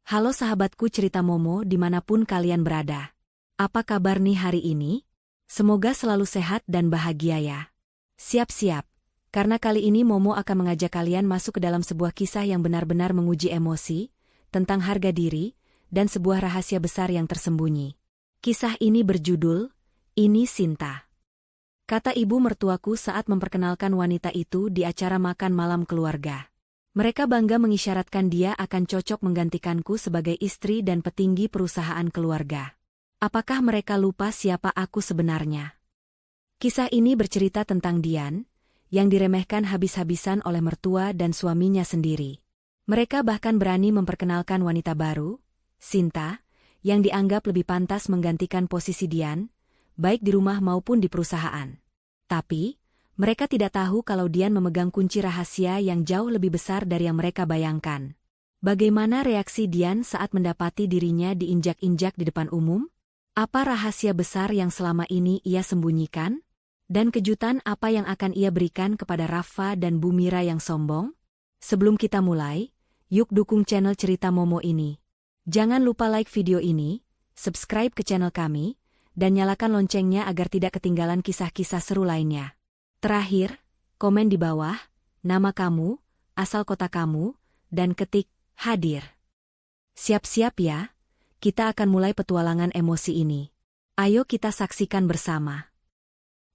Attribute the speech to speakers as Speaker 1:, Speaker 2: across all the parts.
Speaker 1: Halo sahabatku cerita Momo dimanapun kalian berada. Apa kabar nih hari ini? Semoga selalu sehat dan bahagia ya. Siap-siap, karena kali ini Momo akan mengajak kalian masuk ke dalam sebuah kisah yang benar-benar menguji emosi, tentang harga diri, dan sebuah rahasia besar yang tersembunyi. Kisah ini berjudul, Ini Sinta. Kata ibu mertuaku saat memperkenalkan wanita itu di acara makan malam keluarga. Mereka bangga mengisyaratkan dia akan cocok menggantikanku sebagai istri dan petinggi perusahaan keluarga. Apakah mereka lupa siapa aku sebenarnya? Kisah ini bercerita tentang Dian, yang diremehkan habis-habisan oleh mertua dan suaminya sendiri. Mereka bahkan berani memperkenalkan wanita baru, Sinta, yang dianggap lebih pantas menggantikan posisi Dian, baik di rumah maupun di perusahaan. Tapi, mereka tidak tahu kalau Dian memegang kunci rahasia yang jauh lebih besar dari yang mereka bayangkan. Bagaimana reaksi Dian saat mendapati dirinya diinjak-injak di depan umum? Apa rahasia besar yang selama ini ia sembunyikan? Dan kejutan apa yang akan ia berikan kepada Rafa dan Bu Mira yang sombong? Sebelum kita mulai, yuk dukung channel Cerita Momo ini. Jangan lupa like video ini, subscribe ke channel kami, dan nyalakan loncengnya agar tidak ketinggalan kisah-kisah seru lainnya. Terakhir, komen di bawah, nama kamu, asal kota kamu, dan ketik, hadir. Siap-siap ya, kita akan mulai petualangan emosi ini. Ayo kita saksikan bersama.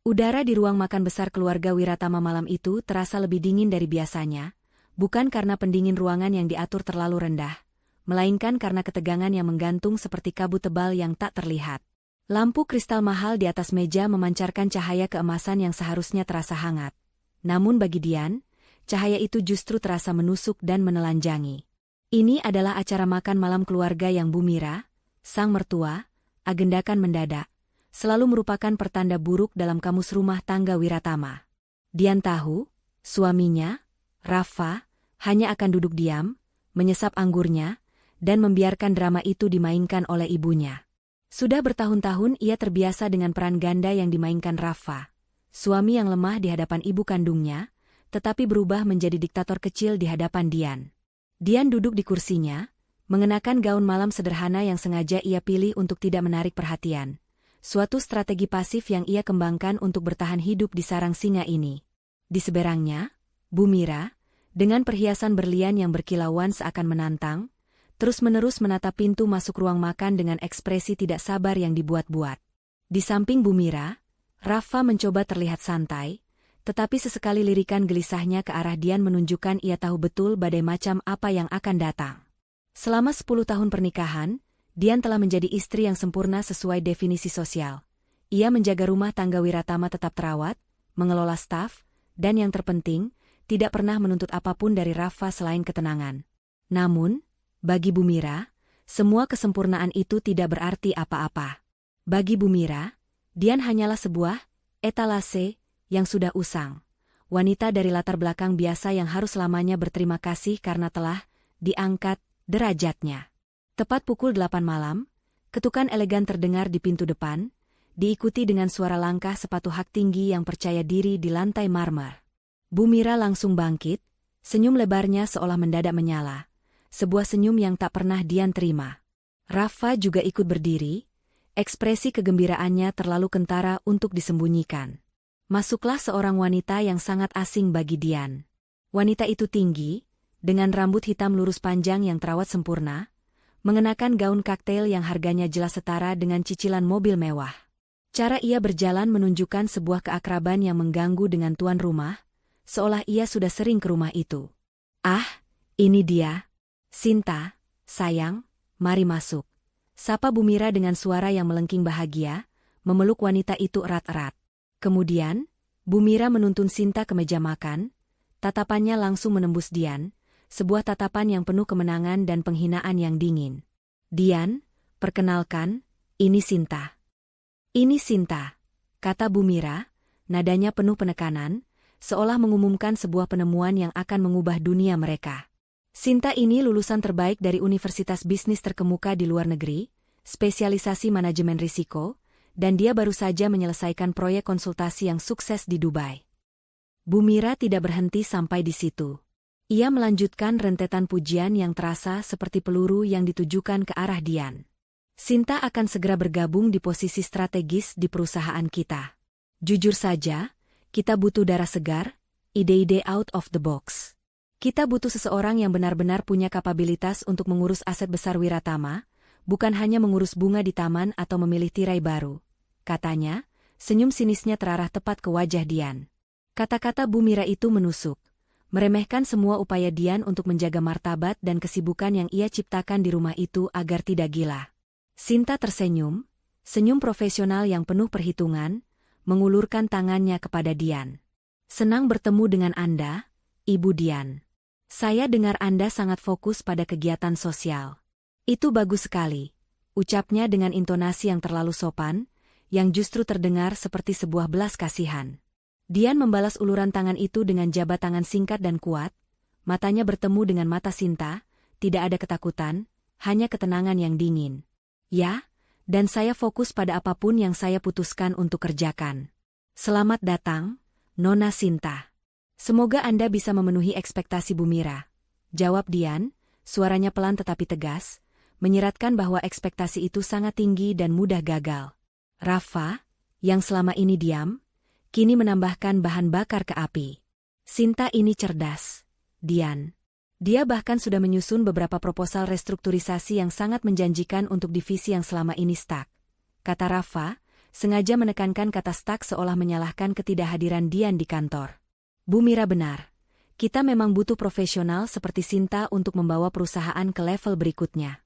Speaker 1: Udara di ruang makan besar keluarga Wiratama malam itu terasa lebih dingin dari biasanya, bukan karena pendingin ruangan yang diatur terlalu rendah, melainkan karena ketegangan yang menggantung seperti kabut tebal yang tak terlihat. Lampu kristal mahal di atas meja memancarkan cahaya keemasan yang seharusnya terasa hangat. Namun bagi Dian, cahaya itu justru terasa menusuk dan menelanjangi. Ini adalah acara makan malam keluarga yang Bu Mira, sang mertua, agendakan mendadak, selalu merupakan pertanda buruk dalam kamus rumah tangga Wiratama. Dian tahu, suaminya, Rafa, hanya akan duduk diam, menyesap anggurnya, dan membiarkan drama itu dimainkan oleh ibunya. Sudah bertahun-tahun ia terbiasa dengan peran ganda yang dimainkan Rafa, suami yang lemah di hadapan ibu kandungnya, tetapi berubah menjadi diktator kecil di hadapan Dian. Dian duduk di kursinya, mengenakan gaun malam sederhana yang sengaja ia pilih untuk tidak menarik perhatian, suatu strategi pasif yang ia kembangkan untuk bertahan hidup di sarang singa ini. Di seberangnya, Bu Mira, dengan perhiasan berlian yang berkilauan seakan menantang, terus-menerus menatap pintu masuk ruang makan dengan ekspresi tidak sabar yang dibuat-buat. Di samping Bu Mira, Rafa mencoba terlihat santai, tetapi sesekali lirikan gelisahnya ke arah Dian menunjukkan ia tahu betul badai macam apa yang akan datang. Selama 10 tahun pernikahan, Dian telah menjadi istri yang sempurna sesuai definisi sosial. Ia menjaga rumah tangga Wiratama tetap terawat, mengelola staf, dan yang terpenting, tidak pernah menuntut apapun dari Rafa selain ketenangan. Namun, bagi Bu Mira, semua kesempurnaan itu tidak berarti apa-apa. Bagi Bu Mira, Dian hanyalah sebuah etalase yang sudah usang. Wanita dari latar belakang biasa yang harus selamanya berterima kasih karena telah diangkat derajatnya. Tepat pukul 8 malam, ketukan elegan terdengar di pintu depan, diikuti dengan suara langkah sepatu hak tinggi yang percaya diri di lantai marmer. Bu Mira langsung bangkit, senyum lebarnya seolah mendadak menyala. Sebuah senyum yang tak pernah Dian terima. Rafa juga ikut berdiri, ekspresi kegembiraannya terlalu kentara untuk disembunyikan. Masuklah seorang wanita yang sangat asing bagi Dian. Wanita itu tinggi, dengan rambut hitam lurus panjang yang terawat sempurna, mengenakan gaun kaktail yang harganya jelas setara dengan cicilan mobil mewah. Cara ia berjalan menunjukkan sebuah keakraban yang mengganggu dengan tuan rumah, seolah ia sudah sering ke rumah itu. Ah, ini dia. Sinta, sayang, mari masuk. Sapa Bu Mira dengan suara yang melengking bahagia, memeluk wanita itu erat-erat. Kemudian, Bu Mira menuntun Sinta ke meja makan, tatapannya langsung menembus Dian, sebuah tatapan yang penuh kemenangan dan penghinaan yang dingin. Dian, perkenalkan, ini Sinta. Ini Sinta, kata Bu Mira, nadanya penuh penekanan, seolah mengumumkan sebuah penemuan yang akan mengubah dunia mereka. Sinta ini lulusan terbaik dari universitas bisnis terkemuka di luar negeri, spesialisasi manajemen risiko, dan dia baru saja menyelesaikan proyek konsultasi yang sukses di Dubai. Bu Mira tidak berhenti sampai di situ. Ia melanjutkan rentetan pujian yang terasa seperti peluru yang ditujukan ke arah Dian. Sinta akan segera bergabung di posisi strategis di perusahaan kita. Jujur saja, kita butuh darah segar, ide-ide out of the box. Kita butuh seseorang yang benar-benar punya kapabilitas untuk mengurus aset besar Wiratama, bukan hanya mengurus bunga di taman atau memilih tirai baru. Katanya, senyum sinisnya terarah tepat ke wajah Dian. Kata-kata Bu Mira itu menusuk, meremehkan semua upaya Dian untuk menjaga martabat dan kesibukan yang ia ciptakan di rumah itu agar tidak gila. Sinta tersenyum, senyum profesional yang penuh perhitungan, mengulurkan tangannya kepada Dian. Senang bertemu dengan Anda, Ibu Dian. Saya dengar Anda sangat fokus pada kegiatan sosial. Itu bagus sekali, ucapnya dengan intonasi yang terlalu sopan, yang justru terdengar seperti sebuah belas kasihan. Dian membalas uluran tangan itu dengan jabat tangan singkat dan kuat, matanya bertemu dengan mata Sinta, tidak ada ketakutan, hanya ketenangan yang dingin. Ya, dan saya fokus pada apapun yang saya putuskan untuk kerjakan. Selamat datang, Nona Sinta. Semoga Anda bisa memenuhi ekspektasi Bu Mira. Jawab Dian, suaranya pelan tetapi tegas, menyiratkan bahwa ekspektasi itu sangat tinggi dan mudah gagal. Rafa, yang selama ini diam, kini menambahkan bahan bakar ke api. Sinta ini cerdas, Dian. Dia bahkan sudah menyusun beberapa proposal restrukturisasi yang sangat menjanjikan untuk divisi yang selama ini stuck. Kata Rafa, sengaja menekankan kata stuck seolah menyalahkan ketidakhadiran Dian di kantor. Bu Mira benar. Kita memang butuh profesional seperti Sinta untuk membawa perusahaan ke level berikutnya.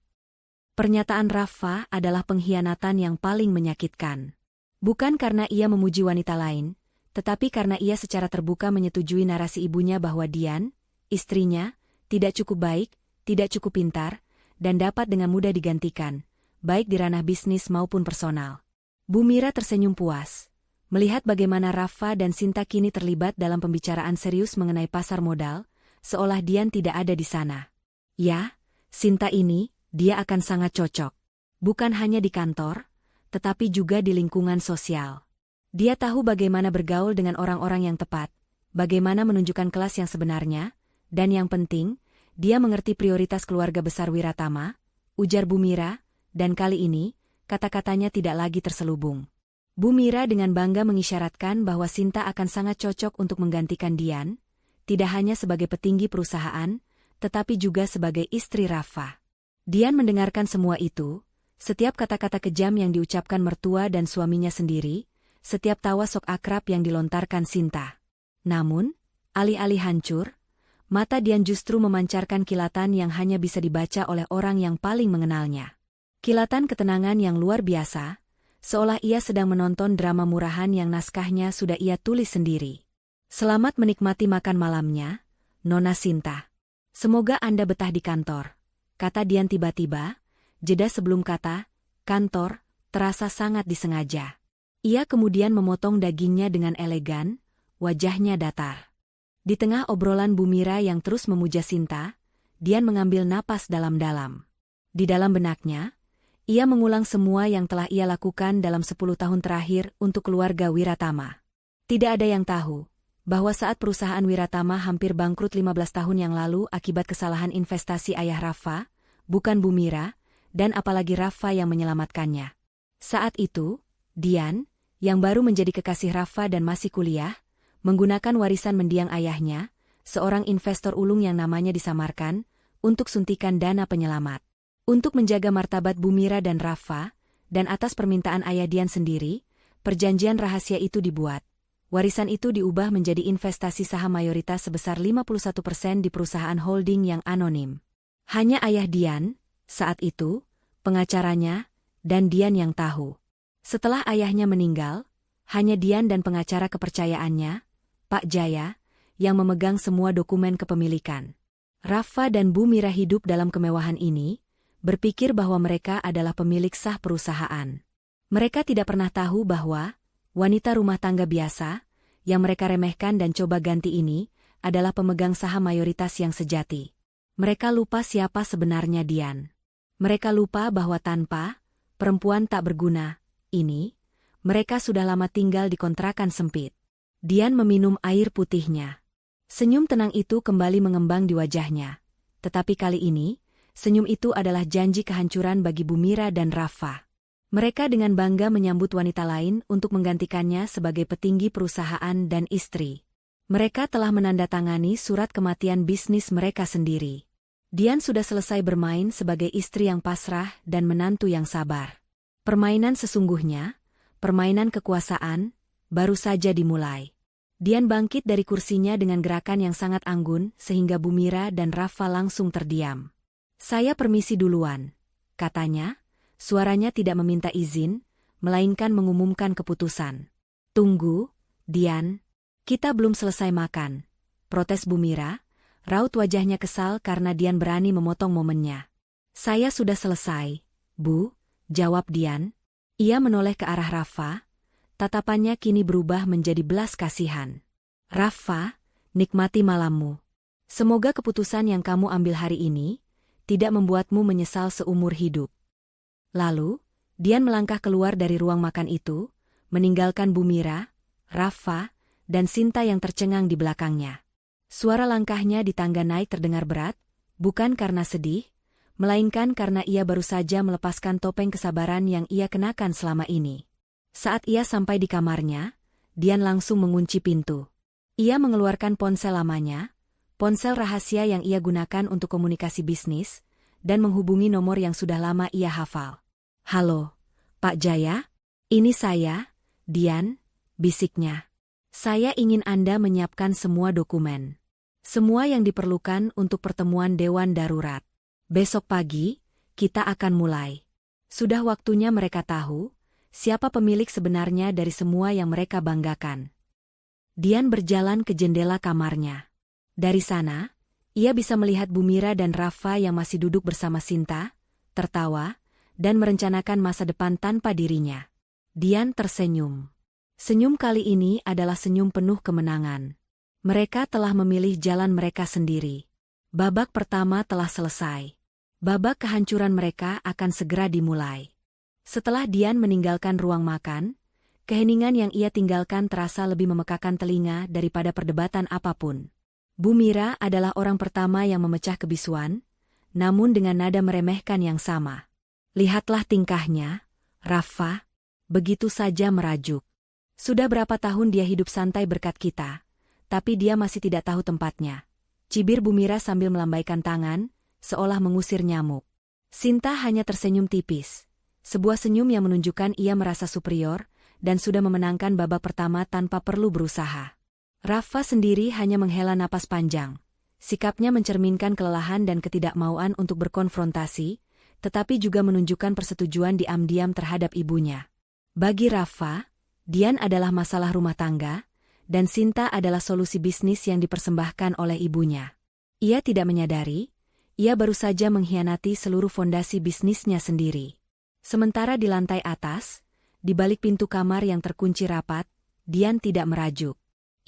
Speaker 1: Pernyataan Rafa adalah pengkhianatan yang paling menyakitkan. Bukan karena ia memuji wanita lain, tetapi karena ia secara terbuka menyetujui narasi ibunya bahwa Dian, istrinya, tidak cukup baik, tidak cukup pintar, dan dapat dengan mudah digantikan, baik di ranah bisnis maupun personal. Bu Mira tersenyum puas, melihat bagaimana Rafa dan Sinta kini terlibat dalam pembicaraan serius mengenai pasar modal, seolah Dian tidak ada di sana. Ya, Sinta ini, dia akan sangat cocok. Bukan hanya di kantor, tetapi juga di lingkungan sosial. Dia tahu bagaimana bergaul dengan orang-orang yang tepat, bagaimana menunjukkan kelas yang sebenarnya, dan yang penting, dia mengerti prioritas keluarga besar Wiratama, ujar Bu Mira, dan kali ini, kata-katanya tidak lagi terselubung. Bu Mira dengan bangga mengisyaratkan bahwa Sinta akan sangat cocok untuk menggantikan Dian, tidak hanya sebagai petinggi perusahaan, tetapi juga sebagai istri Rafa. Dian mendengarkan semua itu, setiap kata-kata kejam yang diucapkan mertua dan suaminya sendiri, setiap tawa sok akrab yang dilontarkan Sinta. Namun, alih-alih hancur, mata Dian justru memancarkan kilatan yang hanya bisa dibaca oleh orang yang paling mengenalnya. Kilatan ketenangan yang luar biasa, seolah ia sedang menonton drama murahan yang naskahnya sudah ia tulis sendiri. Selamat menikmati makan malamnya, Nona Sinta. Semoga Anda betah di kantor, kata Dian tiba-tiba. Jeda sebelum kata, kantor, terasa sangat disengaja. Ia kemudian memotong dagingnya dengan elegan, wajahnya datar. Di tengah obrolan Bu Mira yang terus memuja Sinta, Dian mengambil napas dalam-dalam. Di dalam benaknya, ia mengulang semua yang telah ia lakukan dalam 10 tahun terakhir untuk keluarga Wiratama. Tidak ada yang tahu bahwa saat perusahaan Wiratama hampir bangkrut 15 tahun yang lalu akibat kesalahan investasi ayah Rafa, bukan Bu Mira, dan apalagi Rafa yang menyelamatkannya. Saat itu, Dian, yang baru menjadi kekasih Rafa dan masih kuliah, menggunakan warisan mendiang ayahnya, seorang investor ulung yang namanya disamarkan, untuk suntikan dana penyelamat. Untuk menjaga martabat Bu Mira dan Rafa, dan atas permintaan ayah Dian sendiri, perjanjian rahasia itu dibuat. Warisan itu diubah menjadi investasi saham mayoritas sebesar 51% di perusahaan holding yang anonim. Hanya ayah Dian, saat itu, pengacaranya, dan Dian yang tahu. Setelah ayahnya meninggal, hanya Dian dan pengacara kepercayaannya, Pak Jaya, yang memegang semua dokumen kepemilikan. Rafa dan Bu Mira hidup dalam kemewahan ini, berpikir bahwa mereka adalah pemilik sah perusahaan. Mereka tidak pernah tahu bahwa wanita rumah tangga biasa, yang mereka remehkan dan coba ganti ini, adalah pemegang saham mayoritas yang sejati. Mereka lupa siapa sebenarnya Dian. Mereka lupa bahwa tanpa perempuan tak berguna ini, mereka sudah lama tinggal di kontrakan sempit. Dian meminum air putihnya. Senyum tenang itu kembali mengembang di wajahnya. Tetapi kali ini, senyum itu adalah janji kehancuran bagi Bumira dan Rafa. Mereka dengan bangga menyambut wanita lain untuk menggantikannya sebagai petinggi perusahaan dan istri. Mereka telah menandatangani surat kematian bisnis mereka sendiri. Dian sudah selesai bermain sebagai istri yang pasrah dan menantu yang sabar. Permainan sesungguhnya, permainan kekuasaan, baru saja dimulai. Dian bangkit dari kursinya dengan gerakan yang sangat anggun sehingga Bumira dan Rafa langsung terdiam. "Saya permisi duluan," katanya, suaranya tidak meminta izin, melainkan mengumumkan keputusan. "Tunggu, Dian, kita belum selesai makan," protes Bumira, raut wajahnya kesal karena Dian berani memotong momennya. "Saya sudah selesai, Bu," jawab Dian. Ia menoleh ke arah Rafa. Tatapannya kini berubah menjadi belas kasihan. "Rafa, nikmati malammu. Semoga keputusan yang kamu ambil hari ini tidak membuatmu menyesal seumur hidup." Lalu, Dian melangkah keluar dari ruang makan itu, meninggalkan Bumira, Rafa, dan Sinta yang tercengang di belakangnya. Suara langkahnya di tangga naik terdengar berat, bukan karena sedih, melainkan karena ia baru saja melepaskan topeng kesabaran yang ia kenakan selama ini. Saat ia sampai di kamarnya, Dian langsung mengunci pintu. Ia mengeluarkan ponsel lamanya, ponsel rahasia yang ia gunakan untuk komunikasi bisnis, dan menghubungi nomor yang sudah lama ia hafal. "Halo, Pak Jaya? Ini saya, Dian," bisiknya. "Saya ingin Anda menyiapkan semua dokumen. Semua yang diperlukan untuk pertemuan Dewan Darurat. Besok pagi, kita akan mulai. Sudah waktunya mereka tahu siapa pemilik sebenarnya dari semua yang mereka banggakan." Dian berjalan ke jendela kamarnya. Dari sana, ia bisa melihat Bumira dan Rafa yang masih duduk bersama Sinta, tertawa, dan merencanakan masa depan tanpa dirinya. Dian tersenyum. Senyum kali ini adalah senyum penuh kemenangan. Mereka telah memilih jalan mereka sendiri. Babak pertama telah selesai. Babak kehancuran mereka akan segera dimulai. Setelah Dian meninggalkan ruang makan, keheningan yang ia tinggalkan terasa lebih memekakan telinga daripada perdebatan apapun. Bumira adalah orang pertama yang memecah kebisuan, namun dengan nada meremehkan yang sama. "Lihatlah tingkahnya, Rafa, begitu saja merajuk. Sudah berapa tahun dia hidup santai berkat kita, tapi dia masih tidak tahu tempatnya," cibir Bumira sambil melambaikan tangan, seolah mengusir nyamuk. Sinta hanya tersenyum tipis. Sebuah senyum yang menunjukkan ia merasa superior dan sudah memenangkan babak pertama tanpa perlu berusaha. Rafa sendiri hanya menghela napas panjang. Sikapnya mencerminkan kelelahan dan ketidakmauan untuk berkonfrontasi, tetapi juga menunjukkan persetujuan diam-diam terhadap ibunya. Bagi Rafa, Dian adalah masalah rumah tangga, dan Sinta adalah solusi bisnis yang dipersembahkan oleh ibunya. Ia tidak menyadari, ia baru saja mengkhianati seluruh fondasi bisnisnya sendiri. Sementara di lantai atas, di balik pintu kamar yang terkunci rapat, Dian tidak merajuk.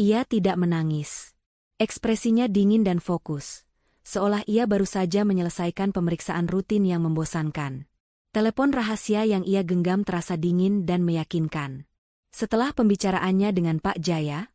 Speaker 1: Ia tidak menangis. Ekspresinya dingin dan fokus, seolah ia baru saja menyelesaikan pemeriksaan rutin yang membosankan. Telepon rahasia yang ia genggam terasa dingin dan meyakinkan. Setelah pembicaraannya dengan Pak Jaya,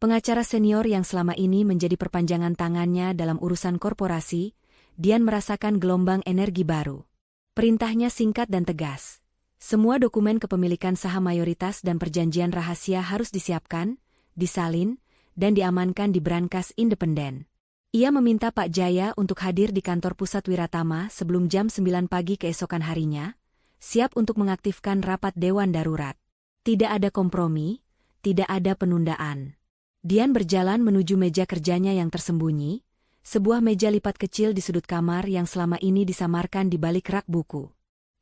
Speaker 1: pengacara senior yang selama ini menjadi perpanjangan tangannya dalam urusan korporasi, Dian merasakan gelombang energi baru. Perintahnya singkat dan tegas. Semua dokumen kepemilikan saham mayoritas dan perjanjian rahasia harus disiapkan, disalin, dan diamankan di brankas independen. Ia meminta Pak Jaya untuk hadir di kantor pusat Wiratama sebelum jam 9 pagi keesokan harinya, siap untuk mengaktifkan rapat Dewan Darurat. Tidak ada kompromi, tidak ada penundaan. Dian berjalan menuju meja kerjanya yang tersembunyi, sebuah meja lipat kecil di sudut kamar yang selama ini disamarkan di balik rak buku.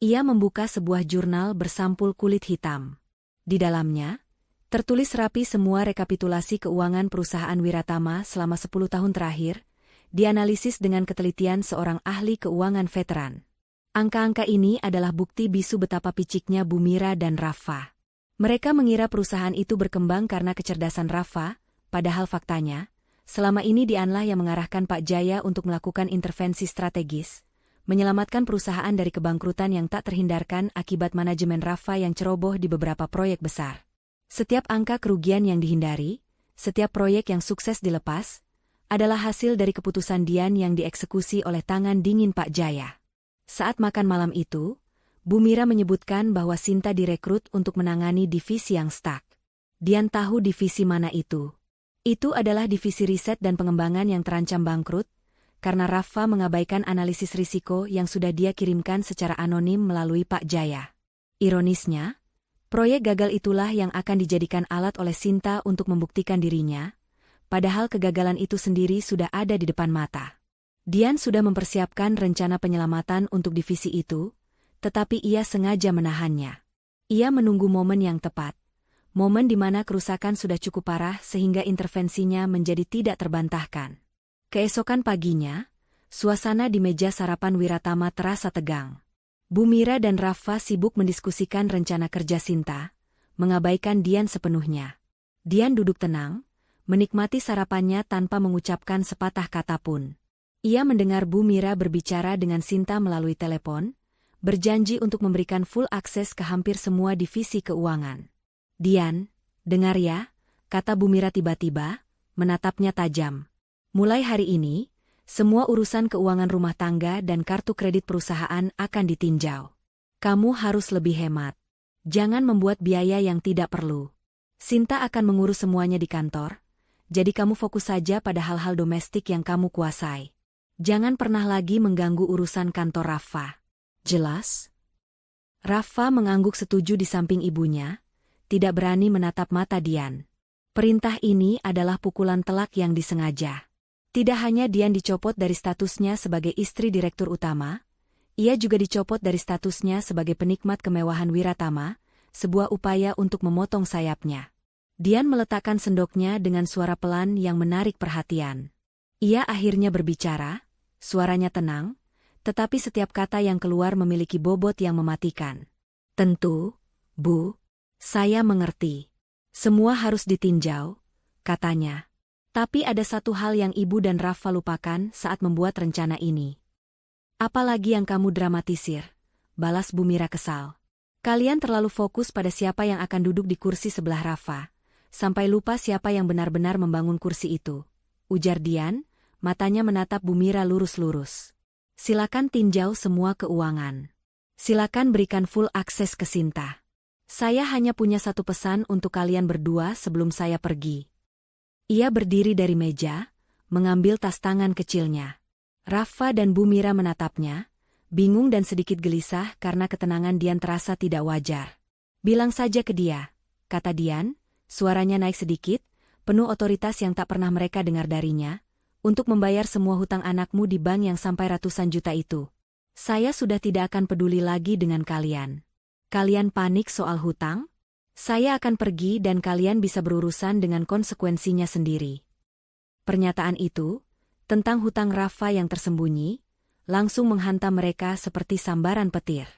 Speaker 1: Ia membuka sebuah jurnal bersampul kulit hitam. Di dalamnya, tertulis rapi semua rekapitulasi keuangan perusahaan Wiratama selama 10 tahun terakhir, dianalisis dengan ketelitian seorang ahli keuangan veteran. Angka-angka ini adalah bukti bisu betapa piciknya Bumira dan Rafa. Mereka mengira perusahaan itu berkembang karena kecerdasan Rafa, padahal faktanya, selama ini Dianlah yang mengarahkan Pak Jaya untuk melakukan intervensi strategis, menyelamatkan perusahaan dari kebangkrutan yang tak terhindarkan akibat manajemen Rafa yang ceroboh di beberapa proyek besar. Setiap angka kerugian yang dihindari, setiap proyek yang sukses dilepas, adalah hasil dari keputusan Dian yang dieksekusi oleh tangan dingin Pak Jaya. Saat makan malam itu, Bu Mira menyebutkan bahwa Sinta direkrut untuk menangani divisi yang stuck. Dian tahu divisi mana itu. Itu adalah divisi riset dan pengembangan yang terancam bangkrut, karena Rafa mengabaikan analisis risiko yang sudah dia kirimkan secara anonim melalui Pak Jaya. Ironisnya, proyek gagal itulah yang akan dijadikan alat oleh Sinta untuk membuktikan dirinya, padahal kegagalan itu sendiri sudah ada di depan mata. Dian sudah mempersiapkan rencana penyelamatan untuk divisi itu, tetapi ia sengaja menahannya. Ia menunggu momen yang tepat, momen di mana kerusakan sudah cukup parah sehingga intervensinya menjadi tidak terbantahkan. Keesokan paginya, suasana di meja sarapan Wiratama terasa tegang. Bu Mira dan Rafa sibuk mendiskusikan rencana kerja Sinta, mengabaikan Dian sepenuhnya. Dian duduk tenang, menikmati sarapannya tanpa mengucapkan sepatah kata pun. Ia mendengar Bu Mira berbicara dengan Sinta melalui telepon, berjanji untuk memberikan full akses ke hampir semua divisi keuangan. "Dian, dengar ya," kata Bu Mira tiba-tiba, menatapnya tajam. "Mulai hari ini, semua urusan keuangan rumah tangga dan kartu kredit perusahaan akan ditinjau. Kamu harus lebih hemat. Jangan membuat biaya yang tidak perlu. Sinta akan mengurus semuanya di kantor, jadi kamu fokus saja pada hal-hal domestik yang kamu kuasai. Jangan pernah lagi mengganggu urusan kantor Rafa. Jelas?" Rafa mengangguk setuju di samping ibunya, tidak berani menatap mata Dian. Perintah ini adalah pukulan telak yang disengaja. Tidak hanya Dian dicopot dari statusnya sebagai istri direktur utama, ia juga dicopot dari statusnya sebagai penikmat kemewahan Wiratama, sebuah upaya untuk memotong sayapnya. Dian meletakkan sendoknya dengan suara pelan yang menarik perhatian. Ia akhirnya berbicara, suaranya tenang, tetapi setiap kata yang keluar memiliki bobot yang mematikan. "Tentu, Bu, saya mengerti. Semua harus ditinjau," katanya. "Tapi ada satu hal yang Ibu dan Rafa lupakan saat membuat rencana ini." "Apalagi yang kamu dramatisir?" balas Bu Mira kesal. "Kalian terlalu fokus pada siapa yang akan duduk di kursi sebelah Rafa, sampai lupa siapa yang benar-benar membangun kursi itu," ujar Dian, matanya menatap Bu Mira lurus-lurus. "Silakan tinjau semua keuangan. Silakan berikan full akses ke Sinta. Saya hanya punya satu pesan untuk kalian berdua sebelum saya pergi." Ia berdiri dari meja, mengambil tas tangan kecilnya. Rafa dan Bu Mira menatapnya, bingung dan sedikit gelisah karena ketenangan Dian terasa tidak wajar. "Bilang saja ke dia," kata Dian, suaranya naik sedikit, penuh otoritas yang tak pernah mereka dengar darinya, "untuk membayar semua hutang anakmu di bank yang sampai ratusan juta itu. Saya sudah tidak akan peduli lagi dengan kalian. Kalian panik soal hutang? Saya akan pergi dan kalian bisa berurusan dengan konsekuensinya sendiri." Pernyataan itu, tentang hutang Rafa yang tersembunyi, langsung menghantam mereka seperti sambaran petir.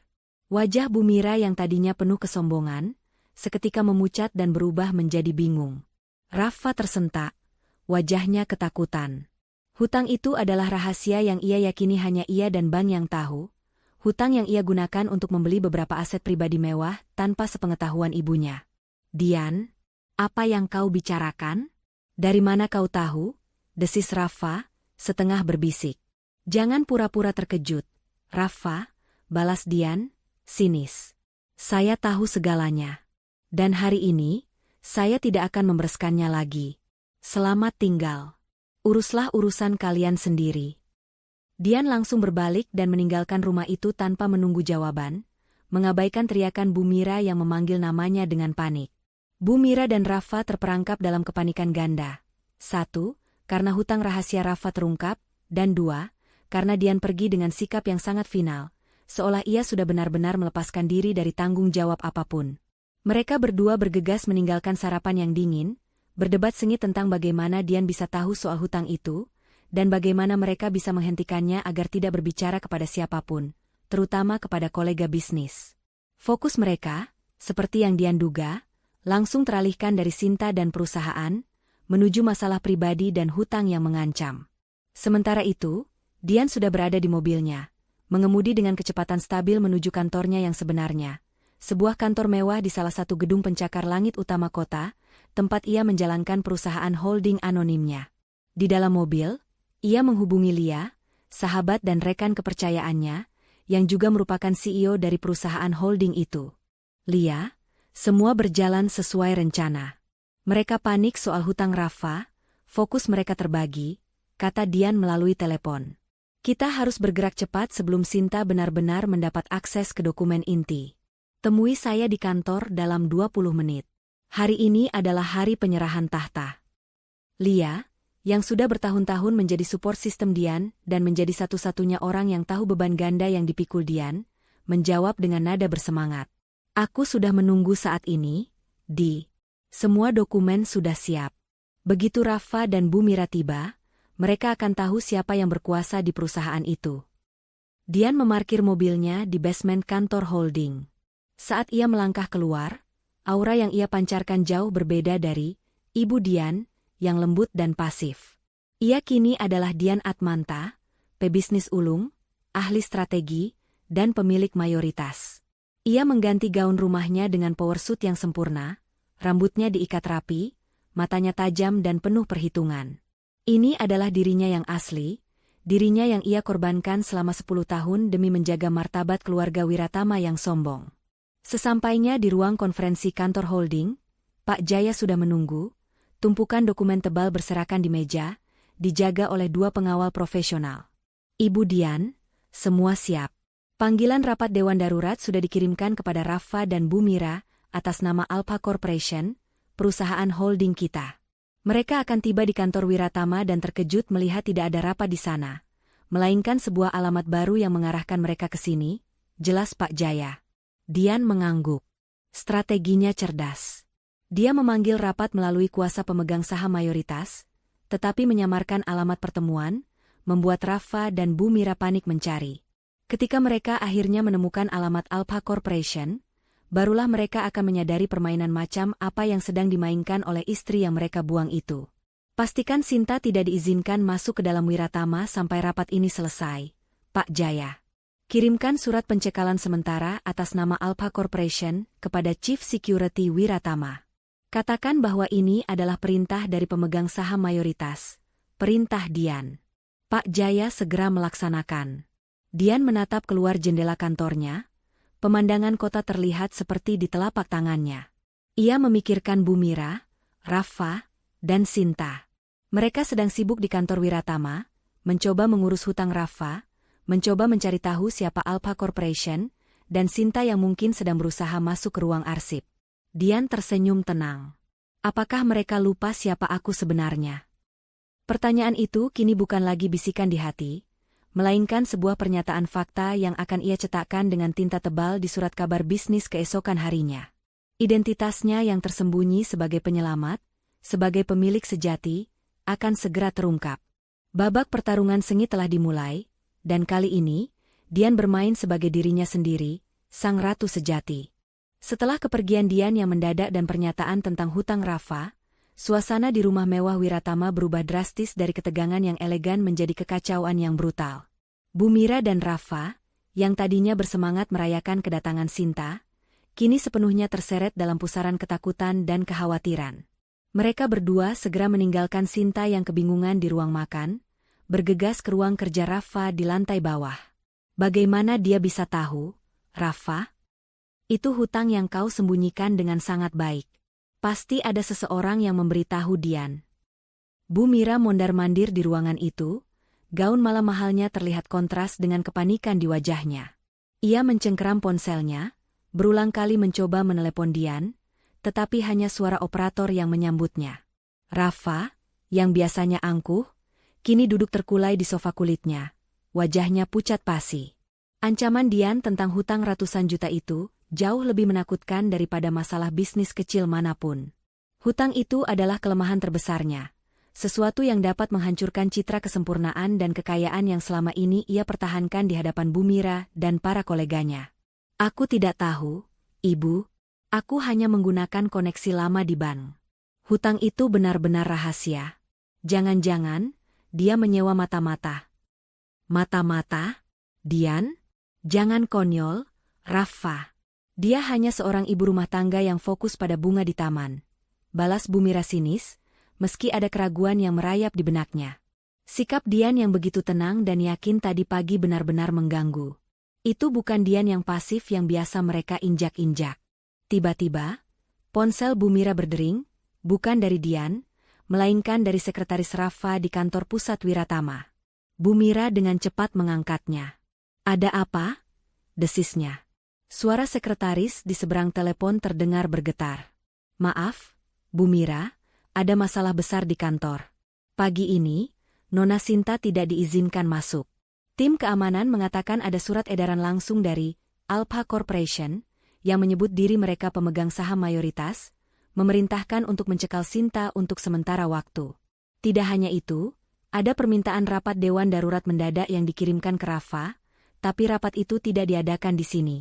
Speaker 1: Wajah Bu Mira yang tadinya penuh kesombongan, seketika memucat dan berubah menjadi bingung. Rafa tersentak, wajahnya ketakutan. Hutang itu adalah rahasia yang ia yakini hanya ia dan bank yang tahu, hutang yang ia gunakan untuk membeli beberapa aset pribadi mewah tanpa sepengetahuan ibunya. "Dian, apa yang kau bicarakan? Dari mana kau tahu?" desis Rafa, setengah berbisik. "Jangan pura-pura terkejut, Rafa," balas Dian, sinis. "Saya tahu segalanya. Dan hari ini, saya tidak akan membereskannya lagi. Selamat tinggal. Uruslah urusan kalian sendiri." Dian langsung berbalik dan meninggalkan rumah itu tanpa menunggu jawaban, mengabaikan teriakan Bu Mira yang memanggil namanya dengan panik. Bu Mira dan Rafa terperangkap dalam kepanikan ganda. 1, karena hutang rahasia Rafa terungkap, dan 2, karena Dian pergi dengan sikap yang sangat final, seolah ia sudah benar-benar melepaskan diri dari tanggung jawab apapun. Mereka berdua bergegas meninggalkan sarapan yang dingin, berdebat sengit tentang bagaimana Dian bisa tahu soal hutang itu, dan bagaimana mereka bisa menghentikannya agar tidak berbicara kepada siapapun, terutama kepada kolega bisnis. Fokus mereka, seperti yang Dian duga, langsung teralihkan dari Sinta dan perusahaan, menuju masalah pribadi dan hutang yang mengancam. Sementara itu, Dian sudah berada di mobilnya, mengemudi dengan kecepatan stabil menuju kantornya yang sebenarnya, sebuah kantor mewah di salah satu gedung pencakar langit utama kota, tempat ia menjalankan perusahaan holding anonimnya. Di dalam mobil, ia menghubungi Lia, sahabat dan rekan kepercayaannya, yang juga merupakan CEO dari perusahaan holding itu. Lia, semua berjalan sesuai rencana. Mereka panik soal hutang Rafa, fokus mereka terbagi, kata Dian melalui telepon. Kita harus bergerak cepat sebelum Sinta benar-benar mendapat akses ke dokumen inti. Temui saya di kantor dalam 20 menit. Hari ini adalah hari penyerahan tahta. Lia, yang sudah bertahun-tahun menjadi support sistem Dian dan menjadi satu-satunya orang yang tahu beban ganda yang dipikul Dian, menjawab dengan nada bersemangat. Aku sudah menunggu saat ini, Di. Semua dokumen sudah siap. Begitu Rafa dan Bu Mira tiba, mereka akan tahu siapa yang berkuasa di perusahaan itu. Dian memarkir mobilnya di basement kantor holding. Saat ia melangkah keluar, aura yang ia pancarkan jauh berbeda dari Ibu Dian, yang lembut dan pasif. Ia kini adalah Dian Atmanta, pebisnis ulung, ahli strategi, dan pemilik mayoritas. Ia mengganti gaun rumahnya dengan power suit yang sempurna, rambutnya diikat rapi, matanya tajam dan penuh perhitungan. Ini adalah dirinya yang asli, dirinya yang ia korbankan selama 10 tahun demi menjaga martabat keluarga Wiratama yang sombong. Sesampainya di ruang konferensi kantor holding, Pak Jaya sudah menunggu. Tumpukan dokumen tebal berserakan di meja, dijaga oleh 2 pengawal profesional. Ibu Dian, semua siap. Panggilan rapat Dewan Darurat sudah dikirimkan kepada Rafa dan Bu Mira atas nama Alpha Corporation, perusahaan holding kita. Mereka akan tiba di kantor Wiratama dan terkejut melihat tidak ada rapat di sana, melainkan sebuah alamat baru yang mengarahkan mereka ke sini, jelas Pak Jaya. Dian mengangguk. Strateginya cerdas. Dia memanggil rapat melalui kuasa pemegang saham mayoritas, tetapi menyamarkan alamat pertemuan, membuat Rafa dan Bu Mira panik mencari. Ketika mereka akhirnya menemukan alamat Alpha Corporation, barulah mereka akan menyadari permainan macam apa yang sedang dimainkan oleh istri yang mereka buang itu. Pastikan Sinta tidak diizinkan masuk ke dalam Wiratama sampai rapat ini selesai, Pak Jaya. Kirimkan surat pencekalan sementara atas nama Alpha Corporation kepada Chief Security Wiratama. Katakan bahwa ini adalah perintah dari pemegang saham mayoritas, perintah Dian. Pak Jaya segera melaksanakan. Dian menatap keluar jendela kantornya, pemandangan kota terlihat seperti di telapak tangannya. Ia memikirkan Bu Mira, Rafa, dan Sinta. Mereka sedang sibuk di kantor Wiratama, mencoba mengurus hutang Rafa, mencoba mencari tahu siapa Alpha Corporation, dan Sinta yang mungkin sedang berusaha masuk ke ruang arsip. Dian tersenyum tenang. Apakah mereka lupa siapa aku sebenarnya? Pertanyaan itu kini bukan lagi bisikan di hati, melainkan sebuah pernyataan fakta yang akan ia cetakkan dengan tinta tebal di surat kabar bisnis keesokan harinya. Identitasnya yang tersembunyi sebagai penyelamat, sebagai pemilik sejati, akan segera terungkap. Babak pertarungan sengit telah dimulai, dan kali ini, Dian bermain sebagai dirinya sendiri, sang ratu sejati. Setelah kepergian Dian yang mendadak dan pernyataan tentang hutang Rafa, suasana di rumah mewah Wiratama berubah drastis dari ketegangan yang elegan menjadi kekacauan yang brutal. Bu Mira dan Rafa, yang tadinya bersemangat merayakan kedatangan Sinta, kini sepenuhnya terseret dalam pusaran ketakutan dan kekhawatiran. Mereka berdua segera meninggalkan Sinta yang kebingungan di ruang makan, bergegas ke ruang kerja Rafa di lantai bawah. Bagaimana dia bisa tahu, Rafa? Itu hutang yang kau sembunyikan dengan sangat baik. Pasti ada seseorang yang memberitahu Dian. Bu Mira mondar-mandir di ruangan itu, gaun malam mahalnya terlihat kontras dengan kepanikan di wajahnya. Ia mencengkeram ponselnya, berulang kali mencoba menelepon Dian, tetapi hanya suara operator yang menyambutnya. Rafa, yang biasanya angkuh, kini duduk terkulai di sofa kulitnya, wajahnya pucat pasi. Ancaman Dian tentang hutang ratusan juta itu jauh lebih menakutkan daripada masalah bisnis kecil manapun. Hutang itu adalah kelemahan terbesarnya, sesuatu yang dapat menghancurkan citra kesempurnaan dan kekayaan yang selama ini ia pertahankan di hadapan Bu Mira dan para koleganya. Aku tidak tahu, Ibu. Aku hanya menggunakan koneksi lama di bank. Hutang itu benar-benar rahasia. Jangan-jangan, dia menyewa mata-mata. Mata-mata? Dian? Jangan konyol, Rafa. Dia hanya seorang ibu rumah tangga yang fokus pada bunga di taman. Balas Bu Mira sinis, meski ada keraguan yang merayap di benaknya. Sikap Dian yang begitu tenang dan yakin tadi pagi benar-benar mengganggu. Itu bukan Dian yang pasif yang biasa mereka injak-injak. Tiba-tiba, ponsel Bu Mira berdering, bukan dari Dian, melainkan dari sekretaris Rafa di kantor pusat Wiratama. Bu Mira dengan cepat mengangkatnya. "Ada apa?" desisnya. Suara sekretaris di seberang telepon terdengar bergetar. "Maaf, Bu Mira, ada masalah besar di kantor. Pagi ini, Nona Sinta tidak diizinkan masuk. Tim keamanan mengatakan ada surat edaran langsung dari Alpha Corporation yang menyebut diri mereka pemegang saham mayoritas, memerintahkan untuk mencekal Sinta untuk sementara waktu. Tidak hanya itu, ada permintaan rapat Dewan Darurat mendadak yang dikirimkan ke Rafa, tapi rapat itu tidak diadakan di sini."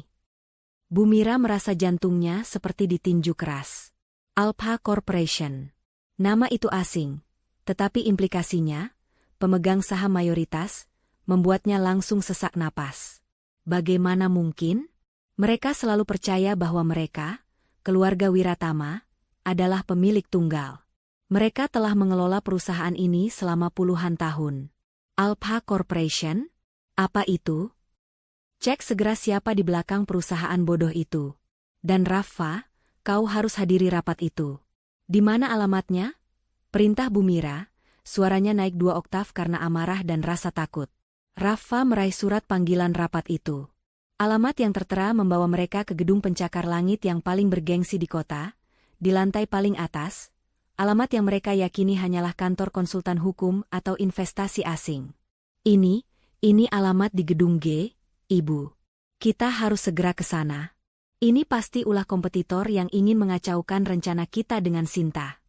Speaker 1: Bu Mira merasa jantungnya seperti ditinju keras. Alpha Corporation. Nama itu asing, tetapi implikasinya, pemegang saham mayoritas, membuatnya langsung sesak napas. Bagaimana mungkin? Mereka selalu percaya bahwa mereka, keluarga Wiratama, adalah pemilik tunggal. Mereka telah mengelola perusahaan ini selama puluhan tahun. Alpha Corporation? Apa itu? Cek segera siapa di belakang perusahaan bodoh itu. Dan Rafa, kau harus hadiri rapat itu. Di mana alamatnya? Perintah Bu Mira, suaranya naik 2 oktav karena amarah dan rasa takut. Rafa meraih surat panggilan rapat itu. Alamat yang tertera membawa mereka ke gedung pencakar langit yang paling bergengsi di kota, di lantai paling atas. Alamat yang mereka yakini hanyalah kantor konsultan hukum atau investasi asing. Ini alamat di gedung G, Ibu. Kita harus segera ke sana. Ini pasti ulah kompetitor yang ingin mengacaukan rencana kita dengan Sinta.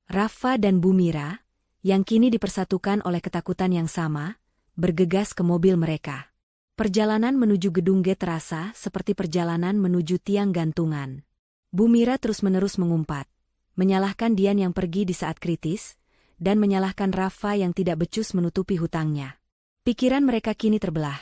Speaker 1: Rafa dan Bu Mira, yang kini dipersatukan oleh ketakutan yang sama, bergegas ke mobil mereka. Perjalanan menuju gedung G terasa seperti perjalanan menuju tiang gantungan. Bu Mira terus-menerus mengumpat, menyalahkan Dian yang pergi di saat kritis, dan menyalahkan Rafa yang tidak becus menutupi hutangnya. Pikiran mereka kini terbelah.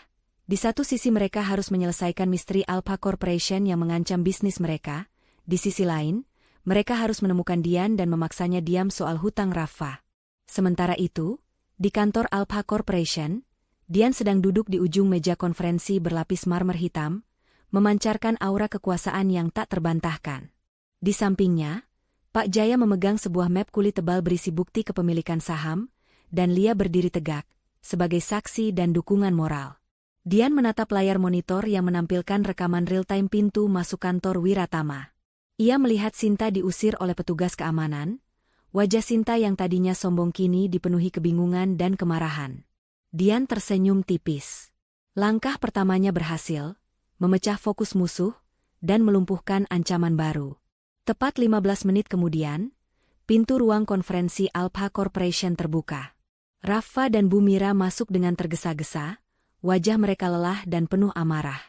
Speaker 1: Di satu sisi mereka harus menyelesaikan misteri Alpha Corporation yang mengancam bisnis mereka, di sisi lain, mereka harus menemukan Dian dan memaksanya diam soal hutang Rafa. Sementara itu, di kantor Alpha Corporation, Dian sedang duduk di ujung meja konferensi berlapis marmer hitam, memancarkan aura kekuasaan yang tak terbantahkan. Di sampingnya, Pak Jaya memegang sebuah map kulit tebal berisi bukti kepemilikan saham, dan Lia berdiri tegak, sebagai saksi dan dukungan moral. Dian menatap layar monitor yang menampilkan rekaman real-time pintu masuk kantor Wiratama. Ia melihat Sinta diusir oleh petugas keamanan. Wajah Sinta yang tadinya sombong kini dipenuhi kebingungan dan kemarahan. Dian tersenyum tipis. Langkah pertamanya berhasil, memecah fokus musuh, dan melumpuhkan ancaman baru. Tepat 15 menit kemudian, pintu ruang konferensi Alpha Corporation terbuka. Rafa dan Bu Mira masuk dengan tergesa-gesa, wajah mereka lelah dan penuh amarah.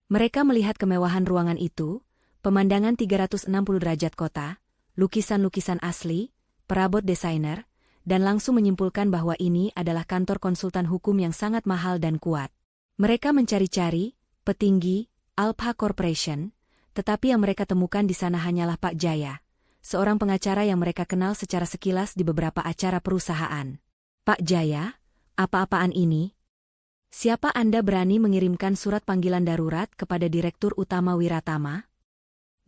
Speaker 1: Mereka melihat kemewahan ruangan itu, pemandangan 360 derajat kota, lukisan-lukisan asli, perabot desainer, dan langsung menyimpulkan bahwa ini adalah kantor konsultan hukum yang sangat mahal dan kuat. Mereka mencari-cari petinggi Alpha Corporation, tetapi yang mereka temukan di sana hanyalah Pak Jaya, seorang pengacara yang mereka kenal secara sekilas di beberapa acara perusahaan. "Pak Jaya, apa-apaan ini? Siapa Anda berani mengirimkan surat panggilan darurat kepada Direktur Utama Wiratama?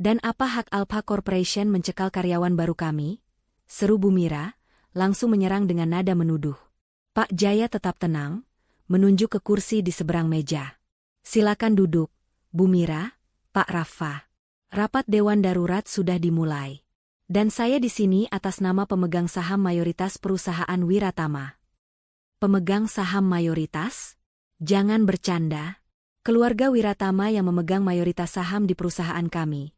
Speaker 1: Dan apa hak Alpha Corporation mencekal karyawan baru kami?" seru Bu Mira, langsung menyerang dengan nada menuduh. Pak Jaya tetap tenang, menunjuk ke kursi di seberang meja. "Silakan duduk, Bu Mira, Pak Rafa. Rapat Dewan Darurat sudah dimulai. Dan saya di sini atas nama pemegang saham mayoritas perusahaan Wiratama." "Pemegang saham mayoritas? Jangan bercanda. Keluarga Wiratama yang memegang mayoritas saham di perusahaan kami,"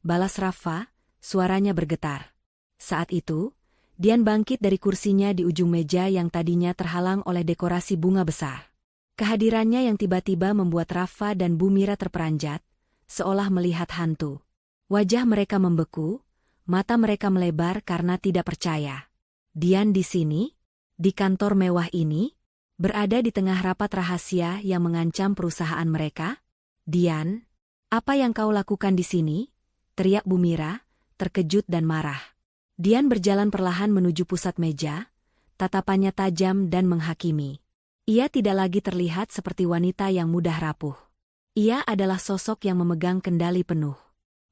Speaker 1: balas Rafa, suaranya bergetar. Saat itu, Dian bangkit dari kursinya di ujung meja yang tadinya terhalang oleh dekorasi bunga besar. Kehadirannya yang tiba-tiba membuat Rafa dan Bu Mira terperanjat, seolah melihat hantu. Wajah mereka membeku, mata mereka melebar karena tidak percaya. Dian di sini? Di kantor mewah ini? Berada di tengah rapat rahasia yang mengancam perusahaan mereka? "Dian, apa yang kau lakukan di sini?" teriak Bu Mira, terkejut dan marah. Dian berjalan perlahan menuju pusat meja, tatapannya tajam dan menghakimi. Ia tidak lagi terlihat seperti wanita yang mudah rapuh. Ia adalah sosok yang memegang kendali penuh.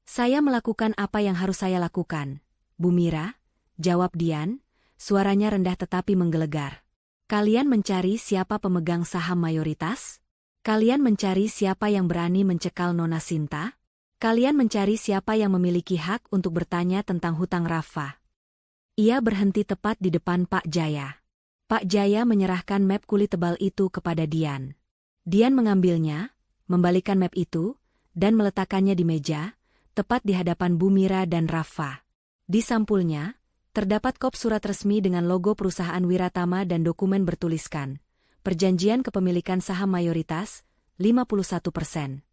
Speaker 1: Saya melakukan apa yang harus saya lakukan, Bu Mira, jawab Dian, suaranya rendah tetapi menggelegar. Kalian mencari siapa pemegang saham mayoritas? Kalian mencari siapa yang berani mencekal Nona Sinta? Kalian mencari siapa yang memiliki hak untuk bertanya tentang hutang Rafa? Ia berhenti tepat di depan Pak Jaya. Pak Jaya menyerahkan map kulit tebal itu kepada Dian. Dian mengambilnya, membalikkan map itu, dan meletakkannya di meja, tepat di hadapan Bu Mira dan Rafa. Di sampulnya, terdapat kop surat resmi dengan logo perusahaan Wiratama dan dokumen bertuliskan, perjanjian kepemilikan saham mayoritas, 51%.